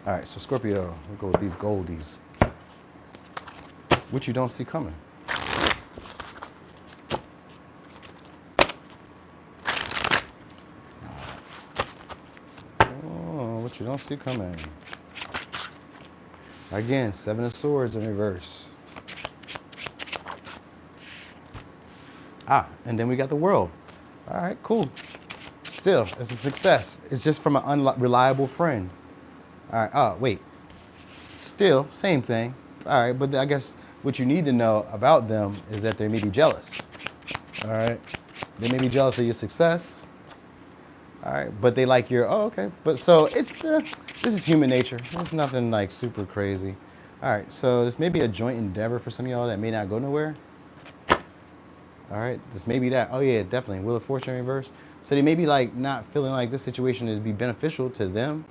All right, so Scorpio, we'll go with these goldies, which you don't see coming. Oh, what you don't see coming. Again, Seven of Swords in reverse. Ah, and then we got the World. All right, cool. Still, it's a success. It's just from an unreliable friend. All right, oh, wait. Still, same thing. All right, but I guess what you need to know about them is that they may be jealous. All right, they may be jealous of your success. All right, but they like your, oh, okay. But so it's, this is human nature. It's nothing like super crazy. All right, so this may be a joint endeavor for some of y'all that may not go nowhere. All right, this may be that. Oh yeah, definitely. Wheel of Fortune reverse. So they may be like not feeling like this situation is be beneficial to them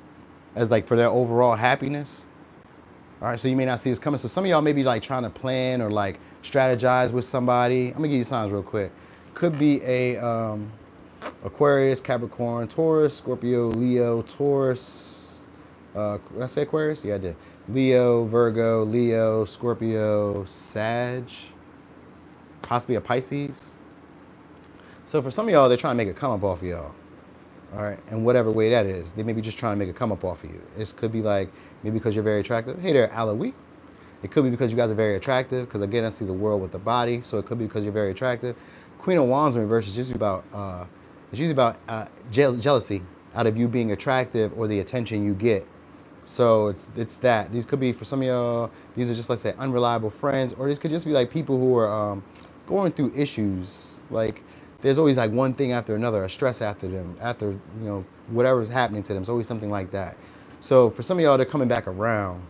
as like for their overall happiness. All right, so you may not see this coming. So some of y'all may be like trying to plan or like strategize with somebody. I'm gonna give you signs real quick. Could be a Aquarius, Capricorn, Taurus, Scorpio, Leo, Taurus. Did I say Aquarius? Yeah, I did. Leo, Virgo, Leo, Scorpio, Sag, possibly a Pisces. So for some of y'all, they're trying to make a come up off of y'all. All right, and whatever way that is, they may be just trying to make a come up off of you. This could be like maybe because you're very attractive. Hey there, Alawi. It could be because you guys are very attractive. Because again, I see the world with the body, so it could be because you're very attractive. Queen of Wands in reverse is usually about jealousy out of you being attractive or the attention you get. So it's that. These could be for some of y'all. These are just, let's say, unreliable friends, or these could just be like people who are going through issues. Like there's always like one thing after another, a stress after them, after whatever's happening to them. It's always something like that. So for some of y'all, they're coming back around.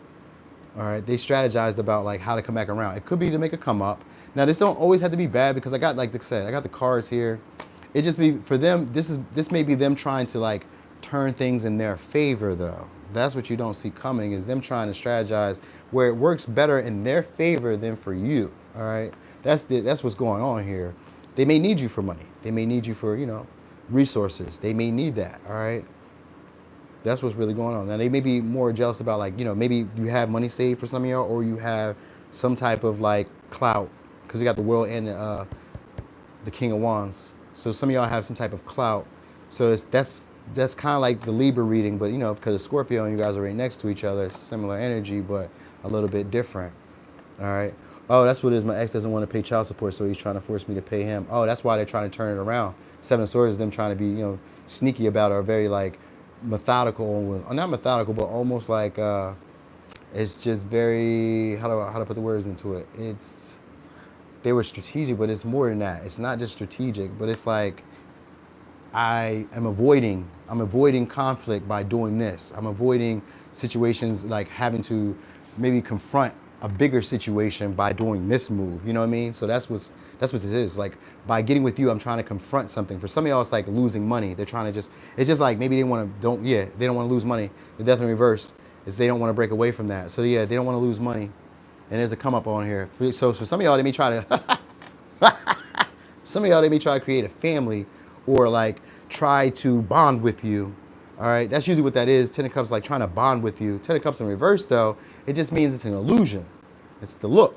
All right, they strategized about like how to come back around. It could be to make a come up. Now this don't always have to be bad because I got, like I said, I got the cards here. It just be for them. This may be them trying to like turn things in their favor though. That's what you don't see coming, is them trying to strategize where it works better in their favor than for you. All right, that's what's going on here. They may need you for money. They may need you for resources. They may need that. All right. That's what's really going on. Now they may be more jealous about like, maybe you have money saved for some of y'all, or you have some type of like clout because you got the world and the King of Wands. So some of y'all have some type of clout. So that's kind of like the Libra reading, but because of Scorpio and you guys are right next to each other, similar energy, but a little bit different. All right. Oh, that's what it is. My ex doesn't want to pay child support, so he's trying to force me to pay him. Oh, that's why they're trying to turn it around. Seven of Swords is them trying to be, sneaky about it, or very like methodical, not methodical, but almost like it's just very, how to put the words into it. They were strategic, but it's more than that. It's not just strategic, but it's like I'm avoiding conflict by doing this. I'm avoiding situations like having to maybe confront a bigger situation by doing this move. You know what I mean? So that's what this is. Like by getting with you, I'm trying to confront something. For some of y'all, it's like losing money. They're trying to it's just like maybe they don't want to lose money. The death in reverse is they don't want to break away from that. So yeah, they don't want to lose money. And there's a come up on here. So for some of y'all, they may try to some of y'all, they may try to create a family or like try to bond with you. All right, that's usually what that is. Ten of Cups, like trying to bond with you. Ten of Cups in reverse, though, it just means it's an illusion. It's the look.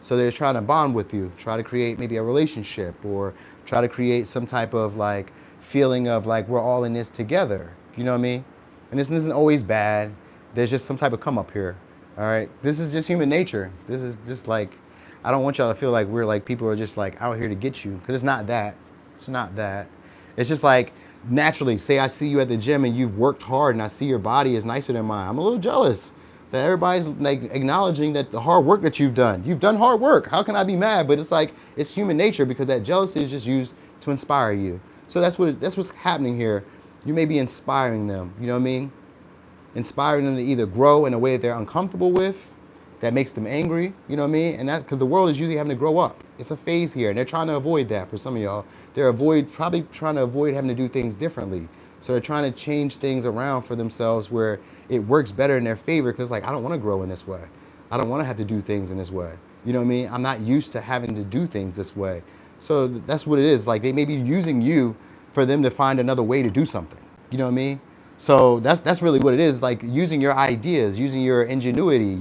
So they're trying to bond with you, try to create maybe a relationship, or try to create some type of like feeling of like we're all in this together. You know what I mean? And this isn't always bad. There's just some type of come up here. All right, this is just human nature. This is just like, I don't want y'all to feel like we're like people are just like out here to get you, because it's not that. It's not that. It's just like, naturally, say I see you at the gym and you've worked hard and I see your body is nicer than mine. I'm a little jealous that everybody's like acknowledging that the hard work that you've done. You've done hard work. How can I be mad? But it's like, it's human nature, because that jealousy is just used to inspire you. So that's what's happening here. You may be inspiring them. You know what I mean? Inspiring them to either grow in a way that they're uncomfortable with, that makes them angry, you know what I mean? And that, because the world is usually having to grow up. It's a phase here, and they're trying to avoid that for some of y'all. They're probably trying to avoid having to do things differently. So they're trying to change things around for themselves where it works better in their favor, because like, I don't want to grow in this way. I don't want to have to do things in this way. You know what I mean? I'm not used to having to do things this way. So that's what it is. Like, they may be using you for them to find another way to do something. You know what I mean? So that's really what it is, like using your ideas, using your ingenuity,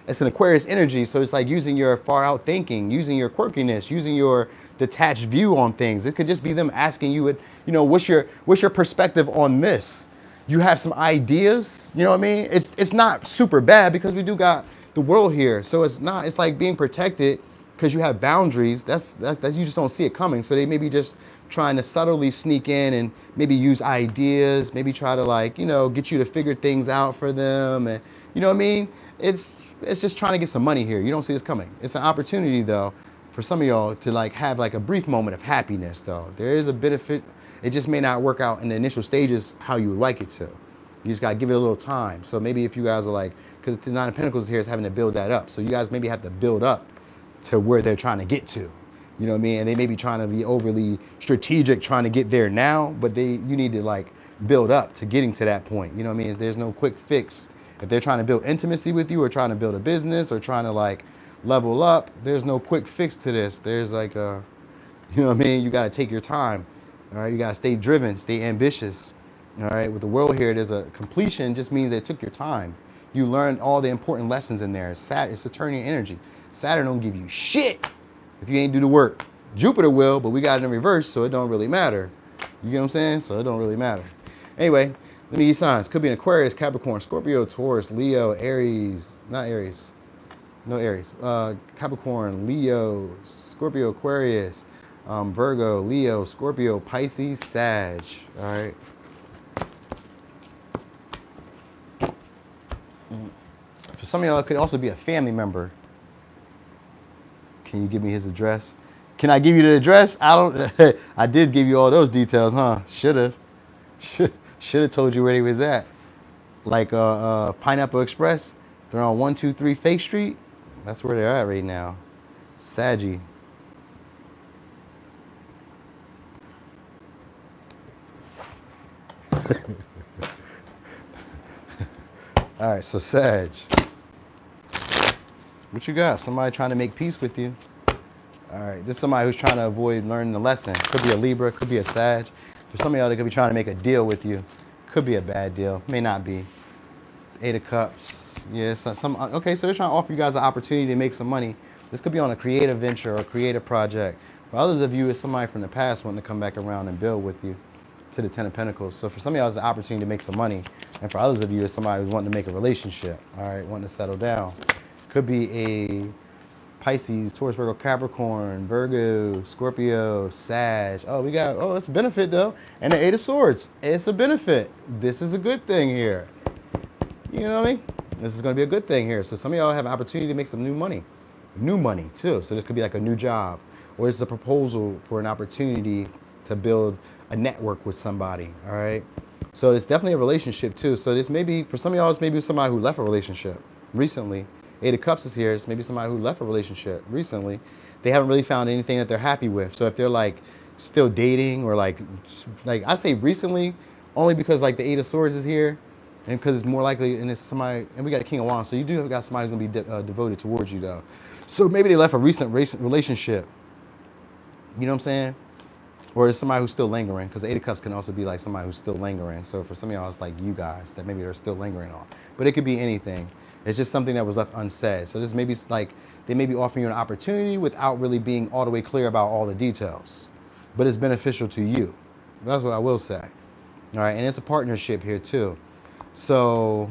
it's an Aquarius energy, so it's like using your far out thinking, using your quirkiness, using your detached view on things. It could just be them asking you, what's your perspective on this? You have some ideas, you know what I mean? It's not super bad, because we do got the world here, so it's like being protected because you have boundaries. That's you just don't see it coming. So they may be just trying to subtly sneak in and maybe use ideas, maybe try to like, get you to figure things out for them. And you know what I mean? It's just trying to get some money here. You don't see this coming. It's an opportunity though, for some of y'all to like have like a brief moment of happiness though. There is a benefit. It just may not work out in the initial stages how you would like it to. You just gotta give it a little time. So maybe if you guys are like, because the Nine of Pentacles here is having to build that up. So you guys maybe have to build up to where they're trying to get to. You know what I mean? And they may be trying to be overly strategic, trying to get there now, but you need to like build up to getting to that point. You know what I mean? There's no quick fix. If they're trying to build intimacy with you, or trying to build a business, or trying to like level up, there's no quick fix to this. There's like you know what I mean? You got to take your time. All right, you gotta stay driven, stay ambitious. All right, with the world here, there's a completion just means that it took your time. You learned all the important lessons in there. It's Saturnian energy. Saturn don't give you shit if you ain't do the work. Jupiter will, but we got it in reverse, so it don't really matter. You get what I'm saying? So it don't really matter. Anyway, let me give you signs. Could be an Aquarius, Capricorn, Scorpio, Taurus, Leo, Aries. Not Aries. No Aries. Capricorn, Leo, Scorpio, Aquarius, Virgo, Leo, Scorpio, Pisces, Sag. All right. For some of y'all, it could also be a family member. Can you give me his address? Can I give you the address? I don't. I did give you all those details, huh? Should have told you where he was at. Like Pineapple Express. They're on 123 Fake Street. That's where they're at right now. Saggy. All right, so Sag. What you got? Somebody trying to make peace with you. All right, this is somebody who's trying to avoid learning the lesson. Could be a Libra, could be a Sag. For some of y'all, they could be trying to make a deal with you. Could be a bad deal, may not be. 8 of Cups. Yeah, okay, so they're trying to offer you guys an opportunity to make some money. This could be on a creative venture or a creative project. For others of you, it's somebody from the past wanting to come back around and build with you to the 10 of Pentacles. So for some of y'all, it's an opportunity to make some money. And for others of you, it's somebody who's wanting to make a relationship, all right, wanting to settle down. Could be a Pisces, Taurus, Virgo, Capricorn, Virgo, Scorpio, Sag. Oh, it's a benefit though. And the 8 of Swords, it's a benefit. This is a good thing here. You know what I mean? This is going to be a good thing here. So some of y'all have an opportunity to make some new money too. So this could be like a new job, or it's a proposal for an opportunity to build a network with somebody. All right. So it's definitely a relationship too. So this may be, for some of y'all, it's maybe somebody who left a relationship recently. 8 of Cups is here. It's maybe somebody who left a relationship recently. They haven't really found anything that they're happy with. So if they're like still dating, or like I say recently, only because like the 8 of Swords is here, and because it's more likely, and it's somebody, and we got the King of Wands, so you do have got somebody who's gonna be devoted towards you though. So maybe they left a recent relationship. You know what I'm saying? Or it's somebody who's still lingering, because the 8 of Cups can also be like somebody who's still lingering. So for some of y'all, it's like you guys that maybe they're still lingering on. But it could be anything. It's just something that was left unsaid. So this maybe like they may be offering you an opportunity without really being all the way clear about all the details. But it's beneficial to you. That's what I will say. All right, and it's a partnership here too. So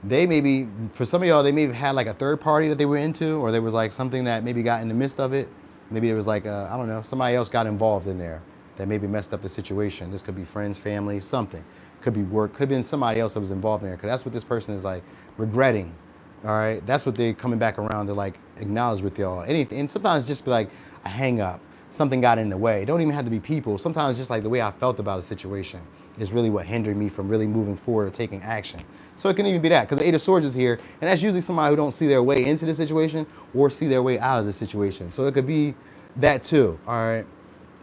they maybe, for some of y'all, they may have had like a third party that they were into, or there was like something that maybe got in the midst of it. Maybe there was like, I don't know, somebody else got involved in there that maybe messed up the situation. This could be friends, family, something. Could be work, could have been somebody else that was involved in there, because that's what this person is like regretting. All right, that's what they're coming back around to like acknowledge with y'all. Anything, and sometimes just be like a hang up. Something got in the way. It don't even have to be people. Sometimes just like the way I felt about a situation is really what hindered me from really moving forward or taking action. So it can even be that, because the 8 of Swords is here, and that's usually somebody who don't see their way into the situation or see their way out of the situation. So it could be that too, all right?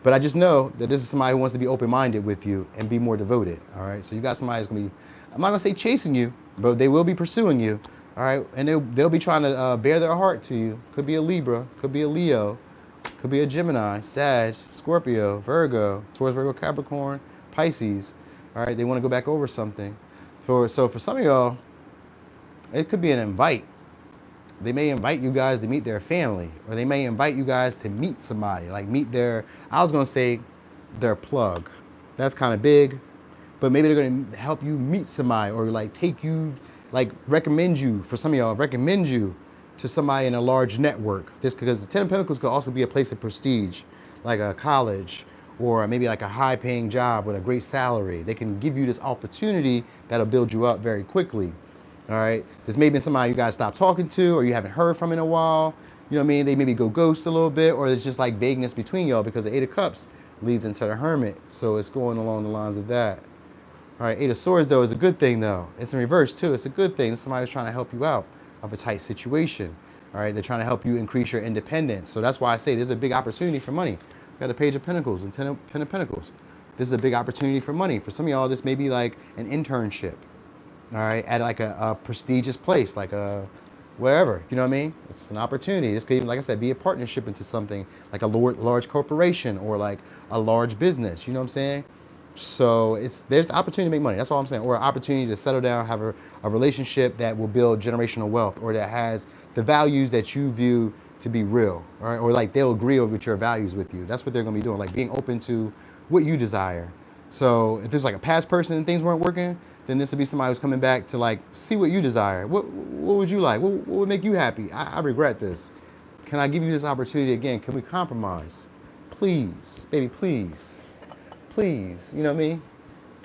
But I just know that this is somebody who wants to be open-minded with you and be more devoted, all right? So you got somebody who's gonna be, I'm not gonna say chasing you, but they will be pursuing you, all right? And they'll be trying to bear their heart to you. Could be a Libra, could be a Leo, could be a Gemini, Sag, Scorpio, Virgo, Taurus, Virgo, Capricorn, Pisces, all right? They wanna go back over something. So for some of y'all, it could be an invite. They may invite you guys to meet their family, or they may invite you guys to meet somebody, like meet their, I was gonna say their plug. That's kind of big, but maybe they're gonna help you meet somebody, or like take you, like recommend you, for some of y'all, recommend you to somebody in a large network. This, because the 10 of Pentacles could also be a place of prestige, like a college, or maybe like a high paying job with a great salary. They can give you this opportunity that'll build you up very quickly. All right, this may be somebody you guys stopped talking to, or you haven't heard from in a while. You know what I mean? They maybe go ghost a little bit, or there's just like vagueness between y'all, because the 8 of Cups leads into the Hermit. So it's going along the lines of that. All right, 8 of Swords though is a good thing though. It's in reverse too. It's a good thing. Somebody's trying to help you out of a tight situation. All right, they're trying to help you increase your independence. So that's why I say there's a big opportunity for money. Got a Page of Pentacles and 10 of Pentacles. This is a big opportunity for money. For some of y'all, this may be like an internship. All right, at like a prestigious place, like a wherever, you know what I mean? It's an opportunity. This could even, like I said, be a partnership into something like a large corporation or like a large business, you know what I'm saying? So there's the opportunity to make money. That's all I'm saying. Or an opportunity to settle down, have a relationship that will build generational wealth, or that has the values that you view to be real, right? Or like they'll agree with your values with you. That's what they're gonna be doing, like being open to what you desire. So if there's like a past person and things weren't working, then this would be somebody who's coming back to like see what you desire. What would you like? What would make you happy? I regret this. Can I give you this opportunity again? Can we compromise? Please, baby, please. Please, you know what I mean?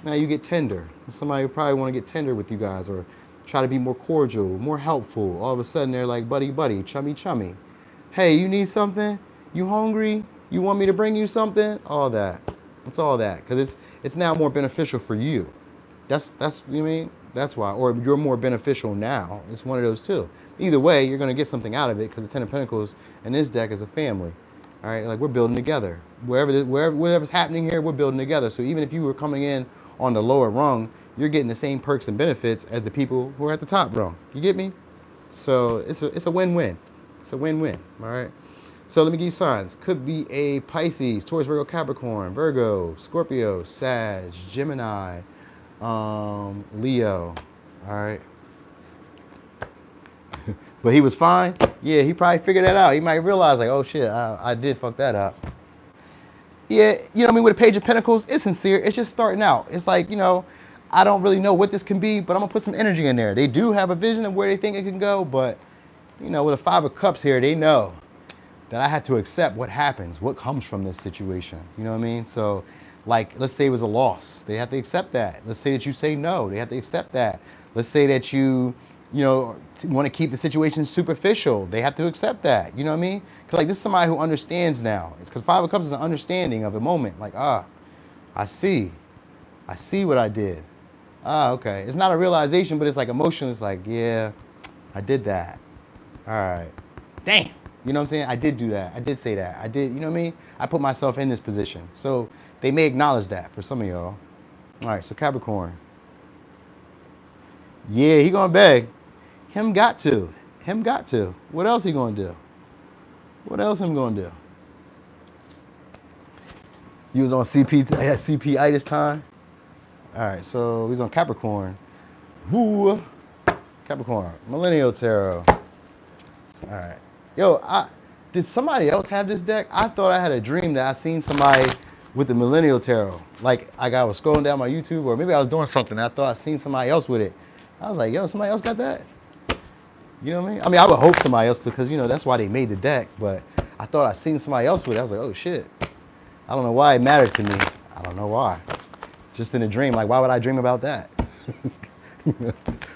Now you get tender. Somebody would probably want to get tender with you guys, or try to be more cordial, more helpful. All of a sudden they're like buddy, buddy, chummy, chummy. Hey, you need something? You hungry? You want me to bring you something? All that. It's all that, because it's now more beneficial for you. That's you know what I mean? That's why. Or you're more beneficial now. It's one of those two. Either way, you're going to get something out of it, because the Ten of Pentacles in this deck is a family. All right, like we're building together. Whatever's happening here, we're building together. So even if you were coming in on the lower rung, you're getting the same perks and benefits as the people who are at the top rung. You get me? So it's a win-win. It's a win-win. All right. So let me give you signs. Could be a Pisces, Taurus, Virgo, Capricorn, Virgo, Scorpio, Sag, Gemini, Leo. All right. But he was fine. Yeah, he probably figured that out. He might realize like, oh shit, I did fuck that up. Yeah, you know what I mean? With a Page of Pentacles, it's sincere. It's just starting out. It's like, you know, I don't really know what this can be, but I'm gonna put some energy in there. They do have a vision of where they think it can go, but you know, with a Five of Cups here, they know that I had to accept what happens, what comes from this situation. You know what I mean? So like, let's say it was a loss. They have to accept that. Let's say that you say no. They have to accept that. Let's say that you know, want to keep the situation superficial. They have to accept that. You know what I mean? Because like, this is somebody who understands now. It's because Five of Cups is an understanding of a moment. Like, I see what I did. Okay. It's not a realization, but it's like emotion. It's like, yeah, I did that. All right. Damn. You know what I'm saying? I did do that. I did say that. I did, you know what I mean? I put myself in this position. So they may acknowledge that for some of y'all. All right. So Capricorn. Yeah, he gonna beg. Him got to. What else he gonna do? What else him gonna do? You was on CPI this time? All right, so he's on Capricorn. Woo! Capricorn, Millennial Tarot. All right. Yo, did somebody else have this deck? I thought I had a dream that I seen somebody with the Millennial Tarot. Like I was scrolling down my YouTube, or maybe I was doing something and I thought I seen somebody else with it. I was like, yo, somebody else got that? You know what I mean? I mean, I would hope somebody else, because, you know, that's why they made the deck. But I thought I seen somebody else with it. I was like, oh, shit. I don't know why it mattered to me. I don't know why. Just in a dream. Like, why would I dream about that?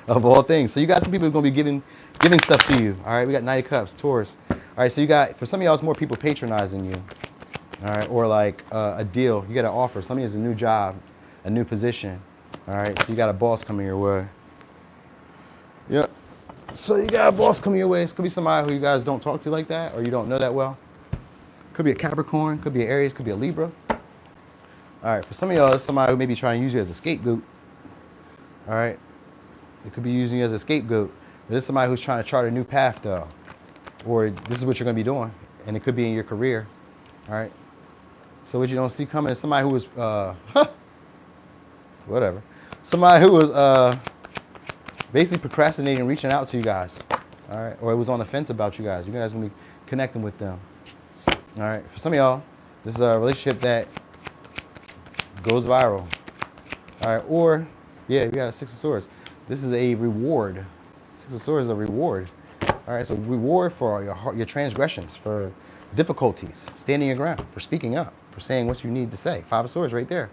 Of all things. So you got some people who are going to be giving stuff to you. All right, we got Knight of Cups, Taurus. All right, so you got, for some of y'all, it's more people patronizing you. All right, or like a deal. You got an offer. Some of you is a new job, a new position. All right, so you got a boss coming your way. Yep. So you got a boss coming your way. It could be somebody who you guys don't talk to like that, or you don't know that well. Could be a Capricorn, could be an Aries, could be a Libra. All right, for some of y'all, it's somebody who may be trying to use you as a scapegoat. All right, it could be using you as a scapegoat. But this is somebody who's trying to chart a new path, though. Or this is what you're going to be doing, and it could be in your career. All right. So what you don't see coming is somebody who was, whatever. Somebody who was basically procrastinating, reaching out to you guys. All right, or it was on the fence about you guys. You guys going to be connecting with them. All right, for some of y'all, this is a relationship that goes viral. All right, or, yeah, we got a Six of Swords. This is a reward. Six of Swords is a reward. All right, so reward for your transgressions, for difficulties, standing your ground, for speaking up, for saying what you need to say. Five of Swords right there.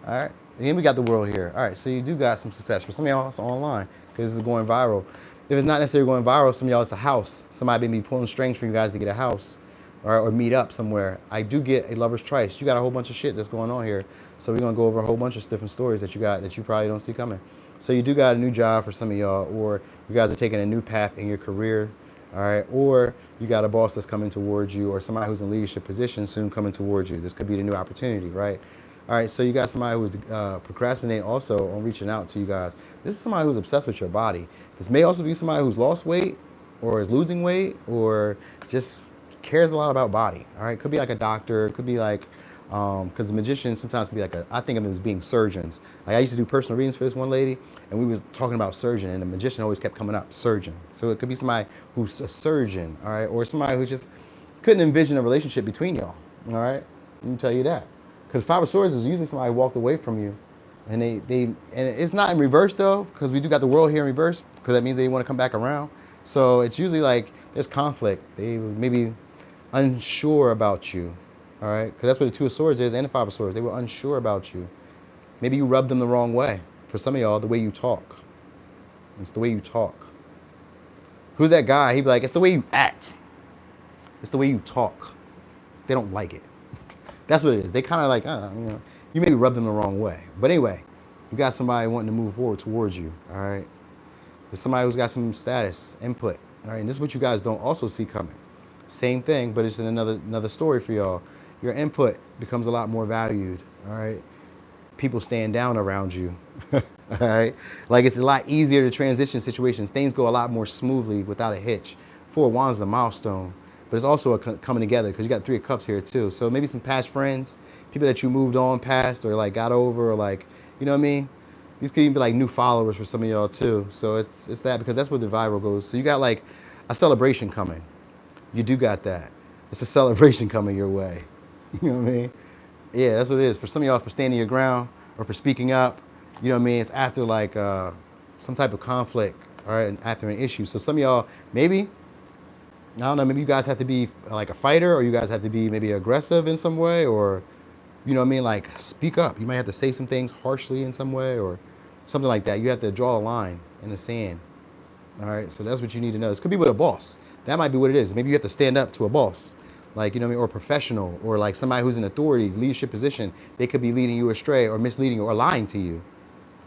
All right, and we got the World here. All right, so you do got some success. For some of y'all, it's online, because this is going viral. If it's not necessarily going viral, some of y'all, it's a house. Somebody may be pulling strings for you guys to get a house. Or meet up somewhere. I do get a lover's tryst. You got a whole bunch of shit that's going on here. So we're going to go over a whole bunch of different stories that you got that you probably don't see coming. So you do got a new job for some of y'all, or you guys are taking a new path in your career. All right. Or you got a boss that's coming towards you, or somebody who's in leadership position soon coming towards you. This could be the new opportunity, right? All right, so you got somebody who's procrastinating also on reaching out to you guys. This is somebody who's obsessed with your body. This may also be somebody who's lost weight or is losing weight or just cares a lot about body. All right, could be like a doctor, could be like, because the magicians sometimes can be like I think of them as being surgeons. Like I used to do personal readings for this one lady, and we were talking about surgeon, and the magician always kept coming up, surgeon. So it could be somebody who's a surgeon, all right, or somebody who just couldn't envision a relationship between y'all, all right? Let me tell you that. Because Five of Swords is usually somebody walked away from you, and and it's not in reverse though, because we do got the world here in reverse, because that means they want to come back around. So it's usually like there's conflict. They maybe unsure about you, all right? Because that's what the Two of Swords is and the Five of Swords. They were unsure about you. Maybe you rubbed them the wrong way. For some of y'all, the way you talk. It's the way you talk. Who's that guy? He'd be like, it's the way you act. It's the way you talk. They don't like it. That's what it is. They kind of like, you know, you maybe rub them the wrong way. But anyway, you got somebody wanting to move forward towards you, all right? There's somebody who's got some status, input, all right? And this is what you guys don't also see coming. Same thing, but it's in another story for y'all. Your input becomes a lot more valued, all right? People stand down around you, all right? Like it's a lot easier to transition situations. Things go a lot more smoothly without a hitch. Four of Wands is a milestone. But it's also a coming together because you got Three of Cups here too. So maybe some past friends, people that you moved on past or like got over or like, you know what I mean? These could even be like new followers for some of y'all too. So it's that because that's where the viral goes. So you got like a celebration coming. You do got that. It's a celebration coming your way. You know what I mean? Yeah, that's what it is. For some of y'all, for standing your ground or for speaking up, you know what I mean? It's after like some type of conflict, all right, and after an issue. So some of y'all, maybe, I don't know, maybe you guys have to be like a fighter or you guys have to be maybe aggressive in some way or, you know what I mean, like speak up. You might have to say some things harshly in some way or something like that. You have to draw a line in the sand. All right, so that's what you need to know. This could be with a boss. That might be what it is. Maybe you have to stand up to a boss, like, you know what I mean, or a professional or like somebody who's in authority, leadership position. They could be leading you astray or misleading you or lying to you.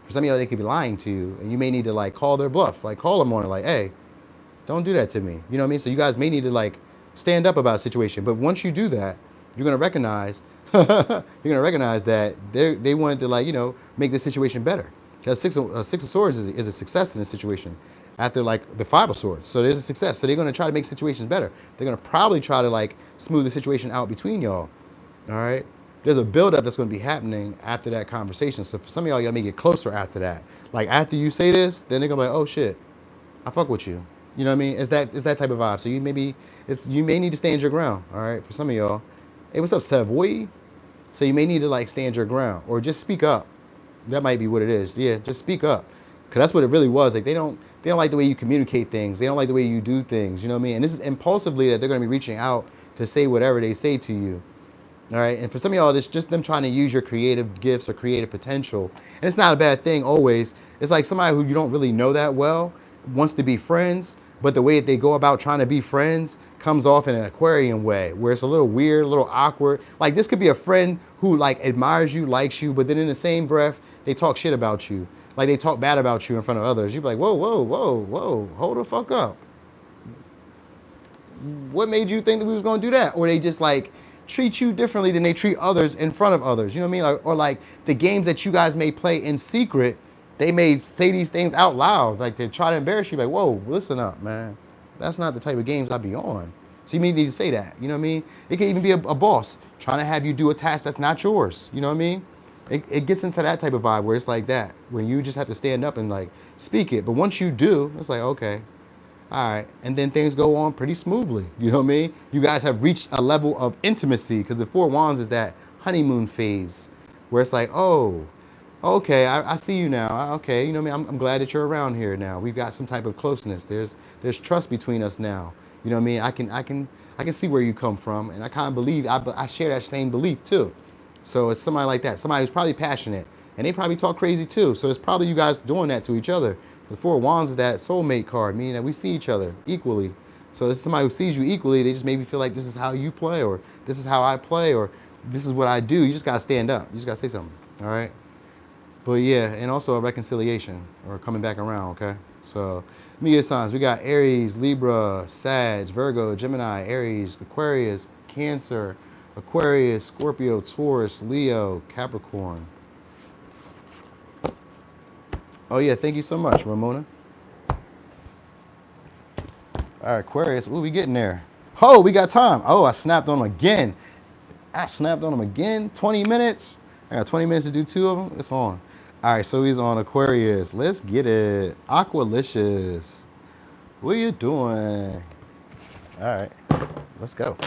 For some of y'all, they could be lying to you and you may need to like call their bluff, like call them on it, like, hey, don't do that to me. You know what I mean? So you guys may need to like stand up about a situation. But once you do that, you're gonna recognize that they wanted to like, you know, make the situation better. Because Six of Swords is a success in this situation after like the Five of Swords. So there's a success. So they're gonna try to make situations better. They're gonna probably try to like smooth the situation out between y'all. All right. There's a buildup that's gonna be happening after that conversation. So for some of y'all may get closer after that. Like after you say this, then they're gonna be like, oh shit, I fuck with you. You know what I mean? It's that type of vibe. So you may need to stand your ground. All right, for some of y'all. Hey, what's up, Savoy? So you may need to like stand your ground or just speak up. That might be what it is. Yeah, just speak up, because that's what it really was. Like they don't like the way you communicate things. They don't like the way you do things. You know what I mean? And this is impulsively that they're going to be reaching out to say whatever they say to you. All right, and for some of y'all, it's just them trying to use your creative gifts or creative potential. And it's not a bad thing always. It's like somebody who you don't really know that well wants to be friends, but the way that they go about trying to be friends comes off in an Aquarian way, where it's a little weird, a little awkward. Like this could be a friend who like admires you, likes you, but then in the same breath, they talk shit about you. Like they talk bad about you in front of others. You'd be like, whoa, whoa, whoa, whoa, hold the fuck up. What made you think that we was gonna do that? Or they just like treat you differently than they treat others in front of others. You know what I mean? Or like the games that you guys may play in secret, they may say these things out loud, like to try to embarrass you. Like, whoa, listen up, man. That's not the type of games I be on. So you may need to say that. You know what I mean? It can even be a boss trying to have you do a task that's not yours. You know what I mean? It gets into that type of vibe where it's like that, when you just have to stand up and like speak it. But once you do, it's like, okay, all right. And then things go on pretty smoothly. You know what I mean? You guys have reached a level of intimacy, because the Four of Wands is that honeymoon phase where it's like, oh, okay, I see you now. Okay, you know what I mean? I'm glad that you're around here now. We've got some type of closeness. There's trust between us now. You know what I mean? I can see where you come from, and I kind of believe I share that same belief too. So it's somebody like that, somebody who's probably passionate, and they probably talk crazy too. So it's probably you guys doing that to each other. The Four of Wands is that soulmate card, meaning that we see each other equally. So it's somebody who sees you equally. They just maybe feel like this is how you play, or this is how I play, or this is what I do. You just gotta stand up. You just gotta say something. All right. But yeah, and also a reconciliation or coming back around, okay? So let me get signs. We got Aries, Libra, Sag, Virgo, Gemini, Aries, Aquarius, Cancer, Aquarius, Scorpio, Taurus, Leo, Capricorn. Oh yeah, thank you so much, Ramona. All right, Aquarius. Ooh, we getting there. Oh, we got time. Oh, I snapped on him again. 20 minutes. I got 20 minutes to do 2 of them. It's on. All right, so he's on Aquarius. Let's get it. Aqualicious. What are you doing? All right, let's go.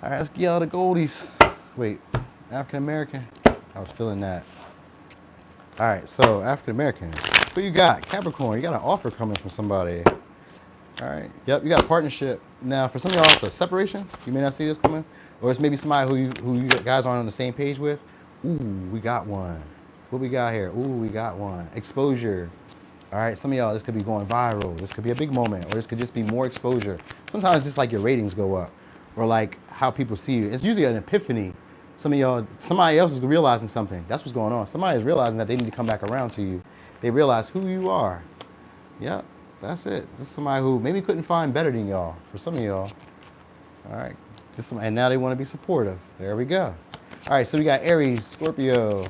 All right, let's get all the goldies. Wait, African American? I was feeling that. All right, so African American. What you got? Capricorn, you got an offer coming from somebody. All right, yep, you got a partnership. Now, for some of y'all, it's a separation. You may not see this coming. Or it's maybe somebody who you guys aren't on the same page with. Ooh, we got one. What we got here? Ooh, we got one. Exposure. All right, some of y'all, this could be going viral. This could be a big moment, or this could just be more exposure. Sometimes it's just like your ratings go up, or like how people see you. It's usually an epiphany. Some of y'all, somebody else is realizing something. That's what's going on. Somebody is realizing that they need to come back around to you. They realize who you are. Yep, that's it. This is somebody who maybe couldn't find better than y'all. For some of y'all. All right. And now they want to be supportive. There we go. All right, so we got Aries, Scorpio,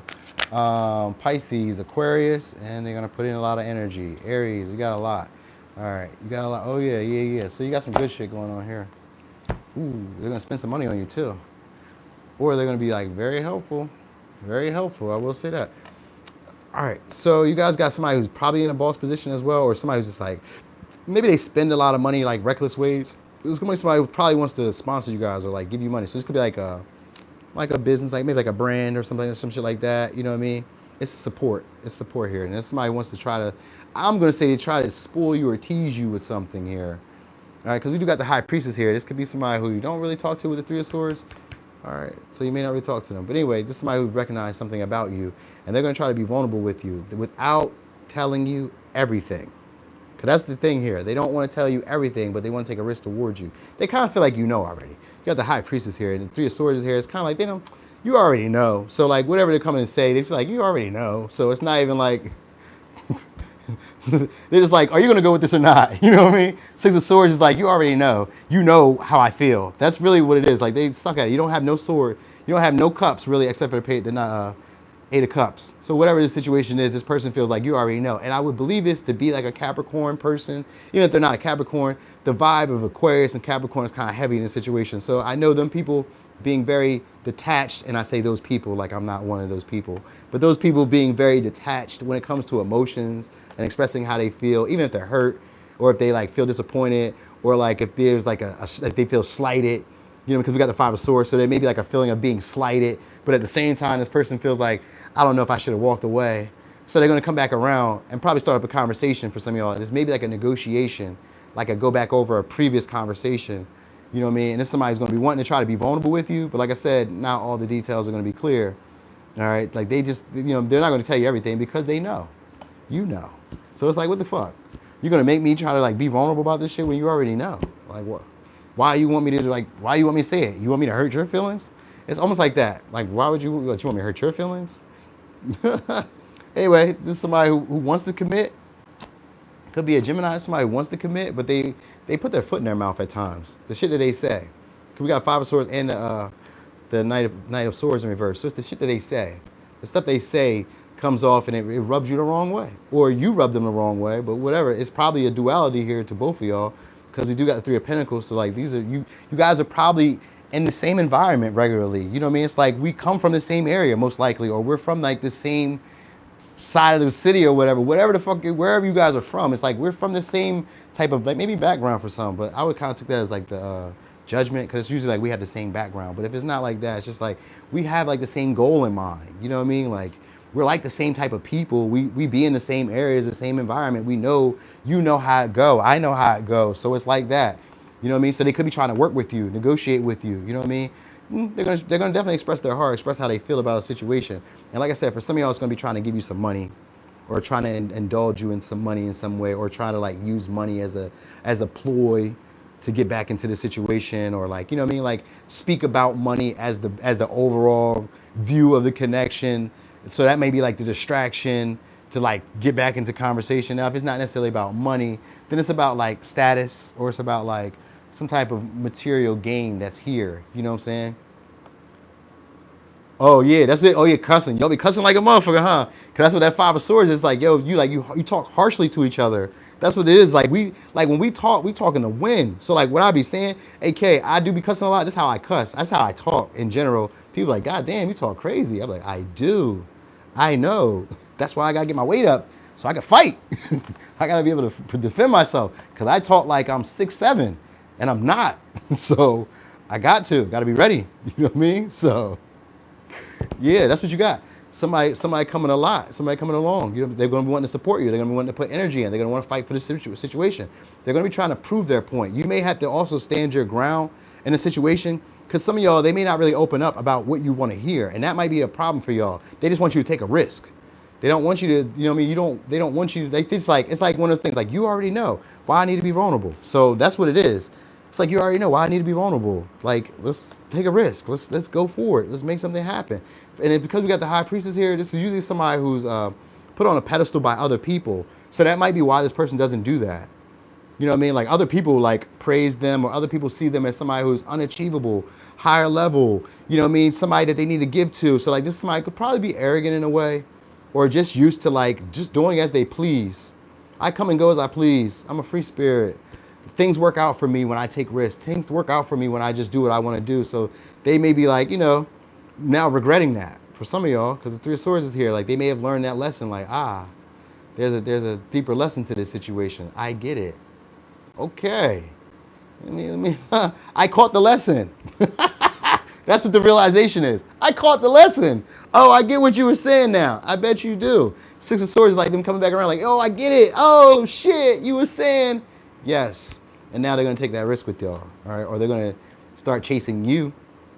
Pisces, Aquarius, and they're going to put in a lot of energy. Aries, you got a lot. All right, you got a lot. Oh, yeah. So you got some good shit going on here. Ooh, they're going to spend some money on you, too. Or they're going to be, like, very helpful. Very helpful, I will say that. All right, so you guys got somebody who's probably in a boss position as well, or somebody who's just, like, maybe they spend a lot of money, like, reckless ways. There's gonna be somebody who probably wants to sponsor you guys or like give you money. So this could be like a business, like maybe like a brand or something or some shit like that. You know what I mean? It's support. It's support here. And if somebody wants to try to, I'm gonna say they try to spoil you or tease you with something here. All right, because we do got the High Priestess here. This could be somebody who you don't really talk to with the Three of Swords. All right, so you may not really talk to them. But anyway, this is somebody who recognized something about you, and they're gonna try to be vulnerable with you without telling you everything. Because that's the thing here. They don't want to tell you everything, but they want to take a risk towards you. They kind of feel like you know already. You got the High Priestess here, and the Three of Swords is here. It's kind of like, you already know. So, like, whatever they're coming to say, they feel like you already know. So it's not even like, they're just like, are you going to go with this or not? You know what I mean? Six of Swords is like, you already know. You know how I feel. That's really what it is. Like, they suck at it. You don't have no sword. You don't have no cups, really, except for the Eight of Cups. So whatever the situation is, this person feels like you already know. And I would believe this to be like a Capricorn person. Even if they're not a Capricorn, the vibe of Aquarius and Capricorn is kind of heavy in this situation. So I know them people being very detached, and I say those people like I'm not one of those people, but those people being very detached when it comes to emotions and expressing how they feel, even if they're hurt or if they like feel disappointed or like if there's like like they feel slighted, you know, because we got the Five of Swords. So there may be like a feeling of being slighted, but at the same time, this person feels like, I don't know if I should have walked away. So they're going to come back around and probably start up a conversation for some of y'all. It's maybe like a negotiation, like a go back over a previous conversation. You know what I mean? And this somebody's going to be wanting to try to be vulnerable with you. But like I said, not all the details are going to be clear. All right? Like they just, you know, they're not going to tell you everything because they know. You know. So it's like, what the fuck? You're going to make me try to like be vulnerable about this shit when you already know? Like what? Why do you want me to say it? You want me to hurt your feelings? It's almost like that. Like, why would you want me to hurt your feelings? Anyway, this is somebody who wants to commit. Could be a Gemini, somebody who wants to commit, but they put their foot in their mouth at times. The shit that they say. Because we got Five of Swords and the Knight of Swords in reverse. So it's the shit that they say. The stuff they say comes off and it rubs you the wrong way. Or you rub them the wrong way, but whatever. It's probably a duality here to both of y'all. Because we do got the Three of Pentacles. So like these are, you guys are probably in the same environment regularly. You know what I mean? It's like we come from the same area most likely, or we're from like the same side of the city or whatever the fuck, wherever you guys are from. It's like we're from the same type of like maybe background for some, but I would kind of take that as like the judgment, because it's usually like we have the same background. But if it's not like that, it's just like we have like the same goal in mind. You know what I mean? Like we're like the same type of people. We be in the same areas, the same environment. We know, you know how it go. I know how it goes. So it's like that. You know what I mean? So they could be trying to work with you, negotiate with you. You know what I mean? They're gonna definitely express their heart, express how they feel about a situation. And like I said, for some of y'all, it's gonna be trying to give you some money, or trying to indulge you in some money in some way, or trying to like use money as a ploy to get back into the situation, or like, you know what I mean? Like speak about money as the overall view of the connection. So that may be like the distraction to like get back into conversation. Now, if it's not necessarily about money, then it's about like status, or it's about like some type of material gain that's here. You know what I'm saying? Oh yeah, that's it. Oh yeah, cussing. Y'all be cussing like a motherfucker, huh? Cause that's what that Five of Swords is like. Yo, you talk harshly to each other. That's what it is. Like when we talk in the wind. So like what I be saying, AK, I do be cussing a lot. That's how I cuss. That's how I talk in general. People like, God damn, you talk crazy. I'm like, I do. I know. That's why I gotta get my weight up so I can fight. I gotta be able to defend myself. Cause I talk like I'm 6'7", and I'm not. So I gotta be ready. You know what I mean? So yeah, that's what you got. Somebody coming somebody coming along. You know, they're going to be wanting to support you. They're going to be wanting to put energy in. They're going to want to fight for this situation. They're going to be trying to prove their point. You may have to also stand your ground in a situation because some of y'all, they may not really open up about what you want to hear, and that might be a problem for y'all. They just want you to take a risk. They don't want you to, you know what I mean? They don't want you to, it's like one of those things, like you already know why I need to be vulnerable. So that's what it is. It's like you already know why I need to be vulnerable. Like, let's take a risk. Let's go forward. Let's make something happen. And because we got the High Priestess here, this is usually somebody who's put on a pedestal by other people. So that might be why this person doesn't do that. You know what I mean? Like other people like praise them, or other people see them as somebody who's unachievable, higher level. You know what I mean? Somebody that they need to give to. So like this somebody could probably be arrogant in a way, or just used to like just doing as they please. I come and go as I please. I'm a free spirit. Things work out for me when I take risks. Things work out for me when I just do what I want to do. So they may be like, you know, now regretting that. For some of y'all, because the Three of Swords is here, like they may have learned that lesson. Like, there's a deeper lesson to this situation. I get it. Okay. I caught the lesson. That's what the realization is. I caught the lesson. Oh, I get what you were saying now. I bet you do. Six of Swords is like them coming back around like, oh, I get it. Oh, shit, you were saying. Yes. And now they're going to take that risk with y'all. All right. Or they're going to start chasing you.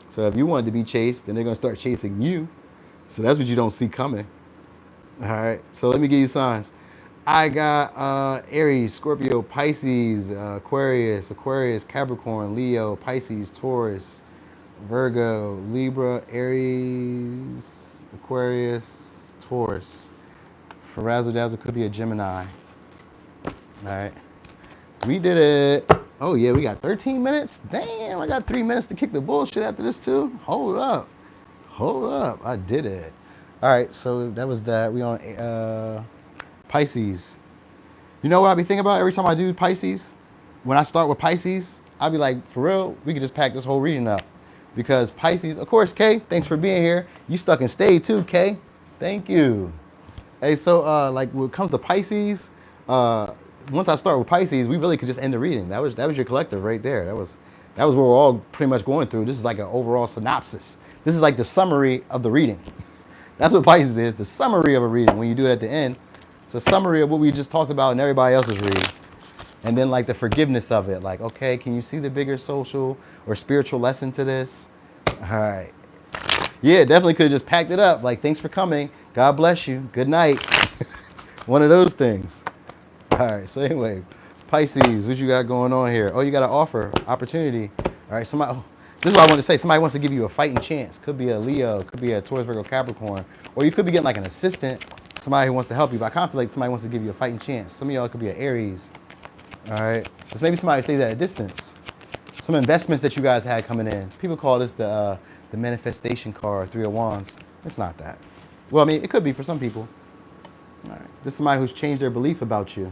So if you wanted to be chased, then they're going to start chasing you. So that's what you don't see coming. All right. So let me give you signs. I got Aries, Scorpio, Pisces, Aquarius, Capricorn, Leo, Pisces, Taurus, Virgo, Libra, Aries, Aquarius, Taurus. For Razzle Dazzle could be a Gemini. All right. We did it. Oh yeah, we got 13 minutes. Damn, I got 3 minutes to kick the bullshit after this too. Hold up. I did it. All right, so that was that. We on Pisces. You know what I be thinking about every time I do Pisces? When I start with Pisces, I'll be like, for real, we could just pack this whole reading up. Because Pisces, of course, Kay, thanks for being here. You stuck and stayed too, Kay. Thank you. Hey, so like when it comes to Pisces, once I start with Pisces, we really could just end the reading. That was your collective right there. That was what we're all pretty much going through. This is like an overall synopsis. This is like the summary of the reading. That's what Pisces is, the summary of a reading. When you do it at the end, it's a summary of what we just talked about in everybody else's reading. And then like the forgiveness of it. Like, okay, can you see the bigger social or spiritual lesson to this? All right. Yeah, definitely could have just packed it up. Like, thanks for coming. God bless you. Good night. One of those things. All right, so anyway, Pisces, what you got going on here? Oh, you got an offer, opportunity. All right, this is what I want to say. Somebody wants to give you a fighting chance. Could be a Leo, could be a Taurus, Virgo, Capricorn. Or you could be getting like an assistant, somebody who wants to help you. But I kind of feel like somebody wants to give you a fighting chance. Some of y'all could be an Aries. All right, this maybe somebody stays at a distance. Some investments that you guys had coming in. People call this the manifestation card, Three of Wands. It's not that. Well, I mean, it could be for some people. All right, this is somebody who's changed their belief about you.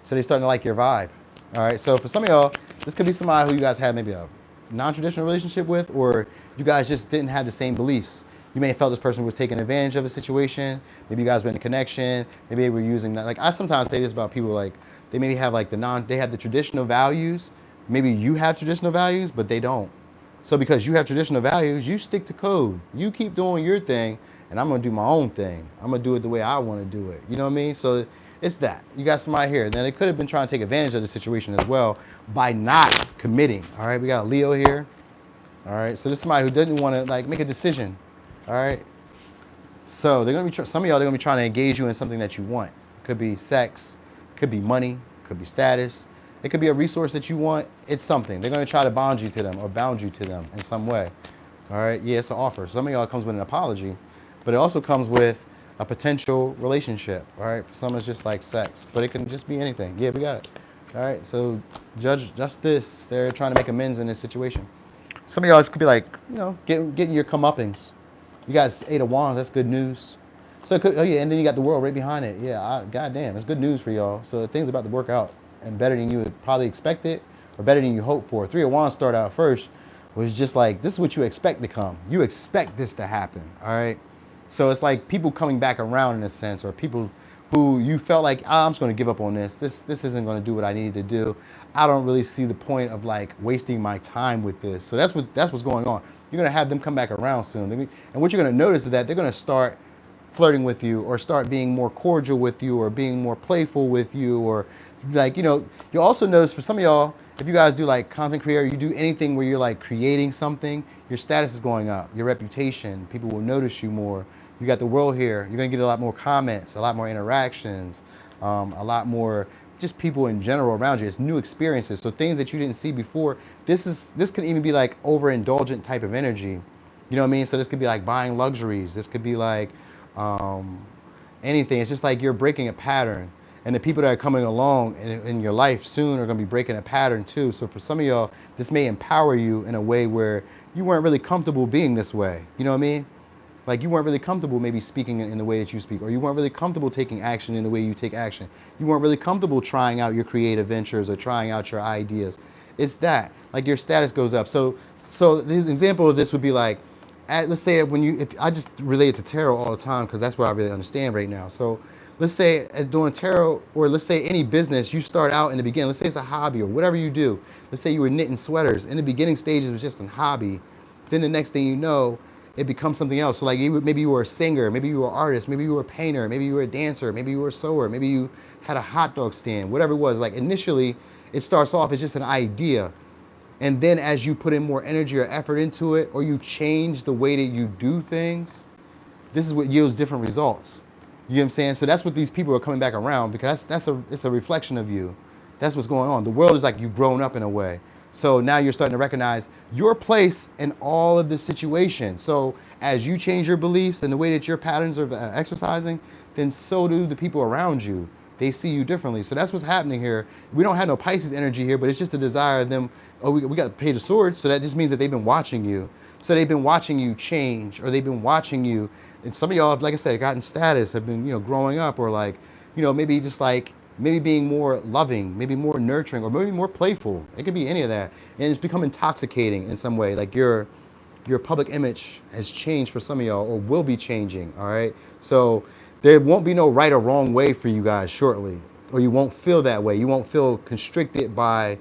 So they're starting to like your vibe. All right, so for some of y'all, this could be somebody who you guys had maybe a non-traditional relationship with, or you guys just didn't have the same beliefs. You may have felt this person was taking advantage of a situation. Maybe you guys were in a connection. Maybe they were using that. Like I sometimes say this about people, like they maybe have like they have the traditional values. Maybe you have traditional values, but they don't. So because you have traditional values, you stick to code. You keep doing your thing, and I'm gonna do my own thing. I'm gonna do it the way I wanna do it. You know what I mean? So it's that. You got somebody here. Now they could have been trying to take advantage of the situation as well by not committing. All right, we got Leo here. All right, so this is somebody who didn't wanna like make a decision. All right. So they're gonna be some of y'all. They're gonna be trying to engage you in something that you want. Could be sex, could be money, could be status. It could be a resource that you want. It's something. They're gonna try to bond you to them or bound you to them in some way. All right. Yeah, it's an offer. Some of y'all it comes with an apology, but it also comes with a potential relationship. All right. For some it's just like sex, but it can just be anything. Yeah, we got it. All right. So justice. They're trying to make amends in this situation. Some of y'all could be like, you know, getting your comeuppance. You got 8 of Wands, that's good news. So it could, oh yeah, and then you got the World right behind it. Yeah, goddamn, it's good news for y'all. So things about to work out and better than you would probably expected or better than you hoped for. 3 of Wands start out first was just like, this is what you expect to come. You expect this to happen, all right? So it's like people coming back around in a sense, or people who you felt like, I'm just going to give up on this. This isn't going to do what I needed to do. I don't really see the point of like wasting my time with this. So that's what's going on. You're going to have them come back around soon. And what you're going to notice is that they're going to start flirting with you, or start being more cordial with you, or being more playful with you, or like, you know, you'll also notice for some of y'all, if you guys do like content creator, you do anything where you're like creating something, your status is going up, your reputation, people will notice you more. You got the World here, you're gonna get a lot more comments, a lot more interactions, a lot more just people in general around you. It's new experiences, so things that you didn't see before. This could even be like overindulgent type of energy, you know what I mean? So this could be like buying luxuries, this could be like anything. It's just like you're breaking a pattern, and the people that are coming along in your life soon are going to be breaking a pattern too. So for some of y'all, this may empower you in a way where you weren't really comfortable being this way. You know what I mean? Like you weren't really comfortable maybe speaking in the way that you speak, or you weren't really comfortable taking action in the way you take action. You weren't really comfortable trying out your creative ventures or trying out your ideas. It's that, like your status goes up. So the example of this would be like, let's say if I just relate it to tarot all the time because that's what I really understand right now. So let's say doing tarot, or let's say any business, you start out in the beginning, let's say it's a hobby or whatever you do. Let's say you were knitting sweaters. In the beginning stages, it was just a hobby. Then the next thing you know, it becomes something else. So like maybe you were a singer, maybe you were an artist, maybe you were a painter, maybe you were a dancer, maybe you were a sewer, maybe you had a hot dog stand, whatever it was. Like initially, it starts off as just an idea. And then as you put in more energy or effort into it, or you change the way that you do things, this is what yields different results. You know what I'm saying? So that's what these people are coming back around, because it's a reflection of you. That's what's going on. The world is like you've grown up in a way. So now you're starting to recognize your place in all of this situation. So as you change your beliefs and the way that your patterns are exercising, then so do the people around you. They see you differently. So that's what's happening here. We don't have no Pisces energy here, but it's just a desire of them. Oh, we got Page of Swords. So that just means that they've been watching you. So they've been watching you change, or they've been watching you. And some of y'all, like I said, gotten status, have been, growing up, or like, maybe just like, maybe being more loving, maybe more nurturing, or maybe more playful. It could be any of that. And it's become intoxicating in some way. Like your public image has changed for some of y'all, or will be changing, all right? So there won't be no right or wrong way for you guys shortly, or you won't feel that way. You won't feel constricted by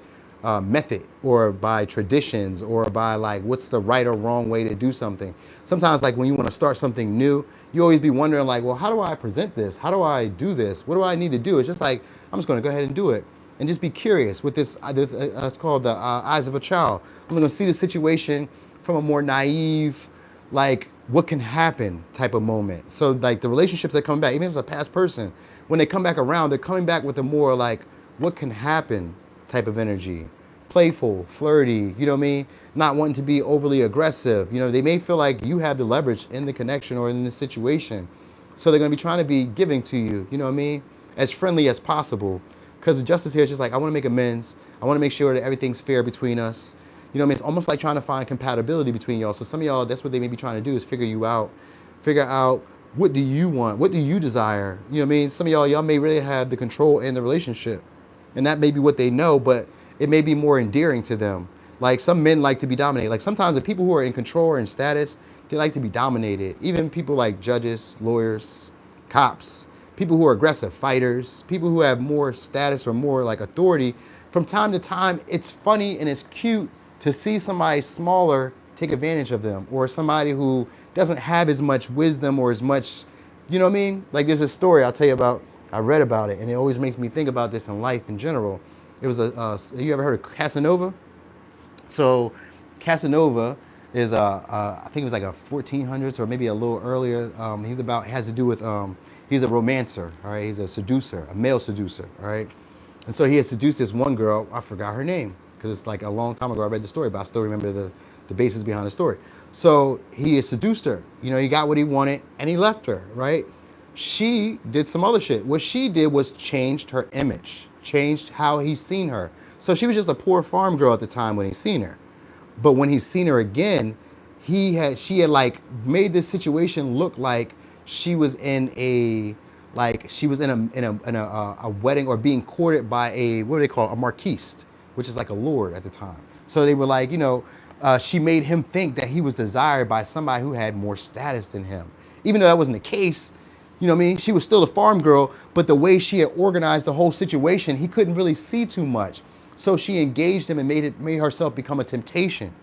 method, or by traditions, or by like what's the right or wrong way to do something. Sometimes like when you want to start something new, you always be wondering like, well, how do I present this? How do I do this? What do I need to do? It's just like, I'm just going to go ahead and do it, and just be curious with this. It's called the eyes of a child. I'm going to see the situation from a more naive, like what can happen type of moment. So like the relationships that come back, even as a past person, when they come back around, they're coming back with a more like what can happen type of energy. Playful, flirty, you know what I mean? Not wanting to be overly aggressive. They may feel like you have the leverage in the connection or in the situation. So they're going to be trying to be giving to you, you know what I mean? As friendly as possible. Because the justice here is just like, I want to make amends. I want to make sure that everything's fair between us. You know what I mean? It's almost like trying to find compatibility between y'all. So some of y'all, that's what they may be trying to do, is figure you out. Figure out, what do you want? What do you desire? You know what I mean? Some of y'all may really have the control in the relationship. And that may be what they know, but it may be more endearing to them. Like some men like to be dominated. Like sometimes the people who are in control or in status, they like to be dominated. Even people like judges, lawyers, cops, people who are aggressive fighters, people who have more status or more like authority. From time to time, it's funny and it's cute to see somebody smaller take advantage of them, or somebody who doesn't have as much wisdom or as much, you know what I mean? Like there's a story I'll tell you about. I read about it, and it always makes me think about this in life in general. It was you ever heard of Casanova? So Casanova is I think it was like a 1400s or maybe a little earlier. Has to do with he's a romancer, all right? He's a seducer, a male seducer, all right? And so he had seduced this one girl. I forgot her name because it's like a long time ago I read the story, but I still remember the basis behind the story. So he had seduced her. He got what he wanted, and he left her, right? She did some other shit. What she did was changed her image, changed how he's seen her. So she was just a poor farm girl at the time when he's seen her. But when he's seen her again, she had like made this situation look like she was in a a wedding or being courted by a, what do they call it, a marquise, which is like a lord at the time. So they were like, she made him think that he was desired by somebody who had more status than him, even though that wasn't the case. You know what I mean? She was still a farm girl, but the way she had organized the whole situation, he couldn't really see too much. So she engaged him and made herself become a temptation.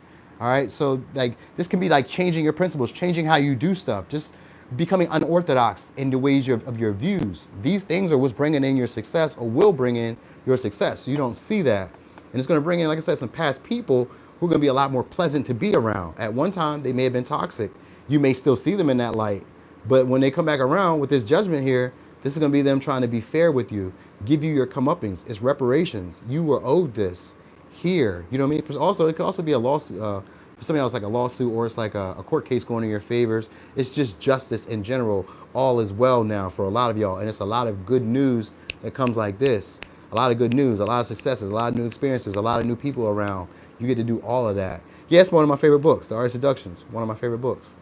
All right. So like this can be like changing your principles, changing how you do stuff, just becoming unorthodox in the ways of your views. These things are what's bringing in your success, or will bring in your success. So you don't see that. And it's going to bring in, like I said, some past people who are going to be a lot more pleasant to be around. At one time, they may have been toxic. You may still see them in that light. But when they come back around with this judgment here, this is going to be them trying to be fair with you, give you your comeuppance. It's reparations. You were owed this here. You know what I mean? Also, it could also be a lawsuit. For something else, like a lawsuit, or it's like a court case going in your favors. It's just justice in general. All is well now for a lot of y'all. And it's a lot of good news that comes like this. A lot of good news, a lot of successes, a lot of new experiences, a lot of new people around. You get to do all of that. Yeah, it's one of my favorite books. The Art of Seductions, one of my favorite books.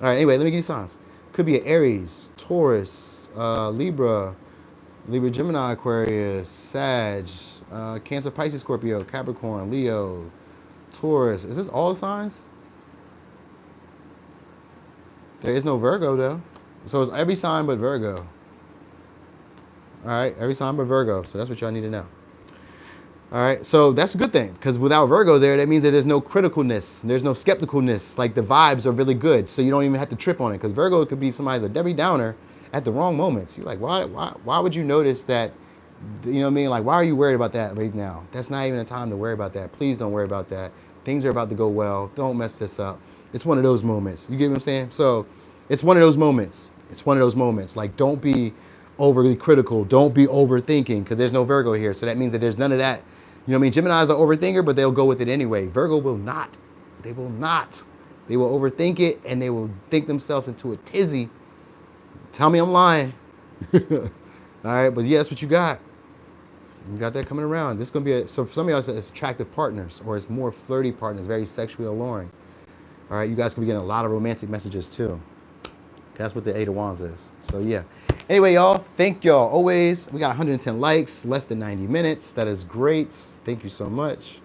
All right, anyway, let me give you signs. Could be an Aries, Taurus, Libra, Gemini, Aquarius, Sag, Cancer, Pisces, Scorpio, Capricorn, Leo, Taurus. Is this all the signs? There is no Virgo though. So it's every sign but Virgo. All right, every sign but Virgo. So that's what y'all need to know. All right, so that's a good thing, because without Virgo there, that means that there's no criticalness, there's no skepticalness. Like the vibes are really good, so you don't even have to trip on it. Because Virgo could be somebody's a Debbie Downer at the wrong moments. You're like, why would you notice that? You know what I mean? Like, why are you worried about that right now? That's not even a time to worry about that. Please don't worry about that. Things are about to go well. Don't mess this up. It's one of those moments. You get what I'm saying? So it's one of those moments. It's one of those moments. Like, don't be overly critical. Don't be overthinking, because there's no Virgo here. So that means that there's none of that. You know what I mean? Gemini is an overthinker, but they'll go with it anyway. Virgo will not. They will not. They will overthink it, and they will think themselves into a tizzy. Tell me I'm lying. All right, but yeah, that's what you got. You got that coming around. This is going to be, so for some of y'all, it's attractive partners, or it's more flirty partners, very sexually alluring. All right, you guys could be getting a lot of romantic messages too. That's what the Eight of Wands is. So yeah. Anyway, y'all, thank y'all always. We got 110 likes, less than 90 minutes. That is great. Thank you so much.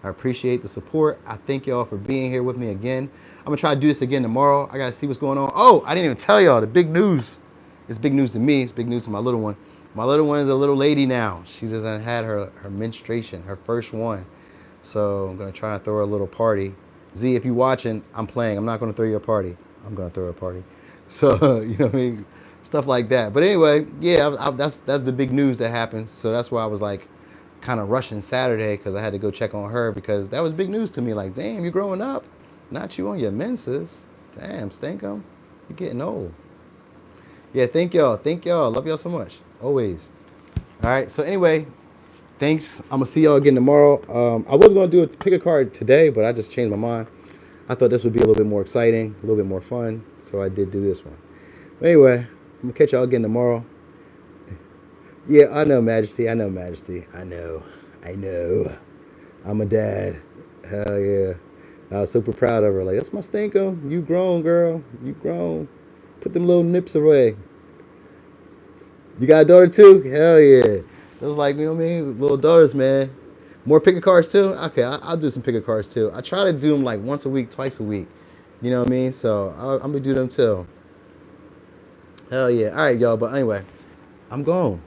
I appreciate the support. I thank y'all for being here with me again. I'm gonna try to do this again tomorrow. I gotta see what's going on. Oh, I didn't even tell y'all the big news. It's big news to me. It's big news to my little one. My little one is a little lady now. She just had her menstruation, her first one. So I'm gonna try to throw her a little party. Z, if you're watching, I'm playing. I'm not gonna throw you a party. I'm gonna throw her a party. So, you know what I mean? Stuff like that. But anyway, yeah, that's the big news that happened. So that's why I was like kind of rushing Saturday, because I had to go check on her, because that was big news to me. Like, damn, you're growing up. Not you on your menses. Damn, Stinkum. You're getting old. Yeah, thank y'all. Thank y'all. Love y'all so much. Always. All right. So anyway, thanks. I'm going to see y'all again tomorrow. I was going to pick a card today, but I just changed my mind. I thought this would be a little bit more exciting, a little bit more fun. So I did do this one. But anyway, I'm going to catch y'all again tomorrow. Yeah, I know, Majesty. I know, Majesty. I know. I'm a dad. Hell yeah. I was super proud of her. Like, that's my Stinko. You grown, girl. You grown. Put them little nips away. You got a daughter too? Hell yeah. It was like, you know what I mean? Little daughters, man. More pick a cards too? Okay, I'll do some pick a cards too. I try to do them like once a week, twice a week. You know what I mean? So I'm going to do them too. Hell yeah. All right, y'all. But anyway, I'm gone.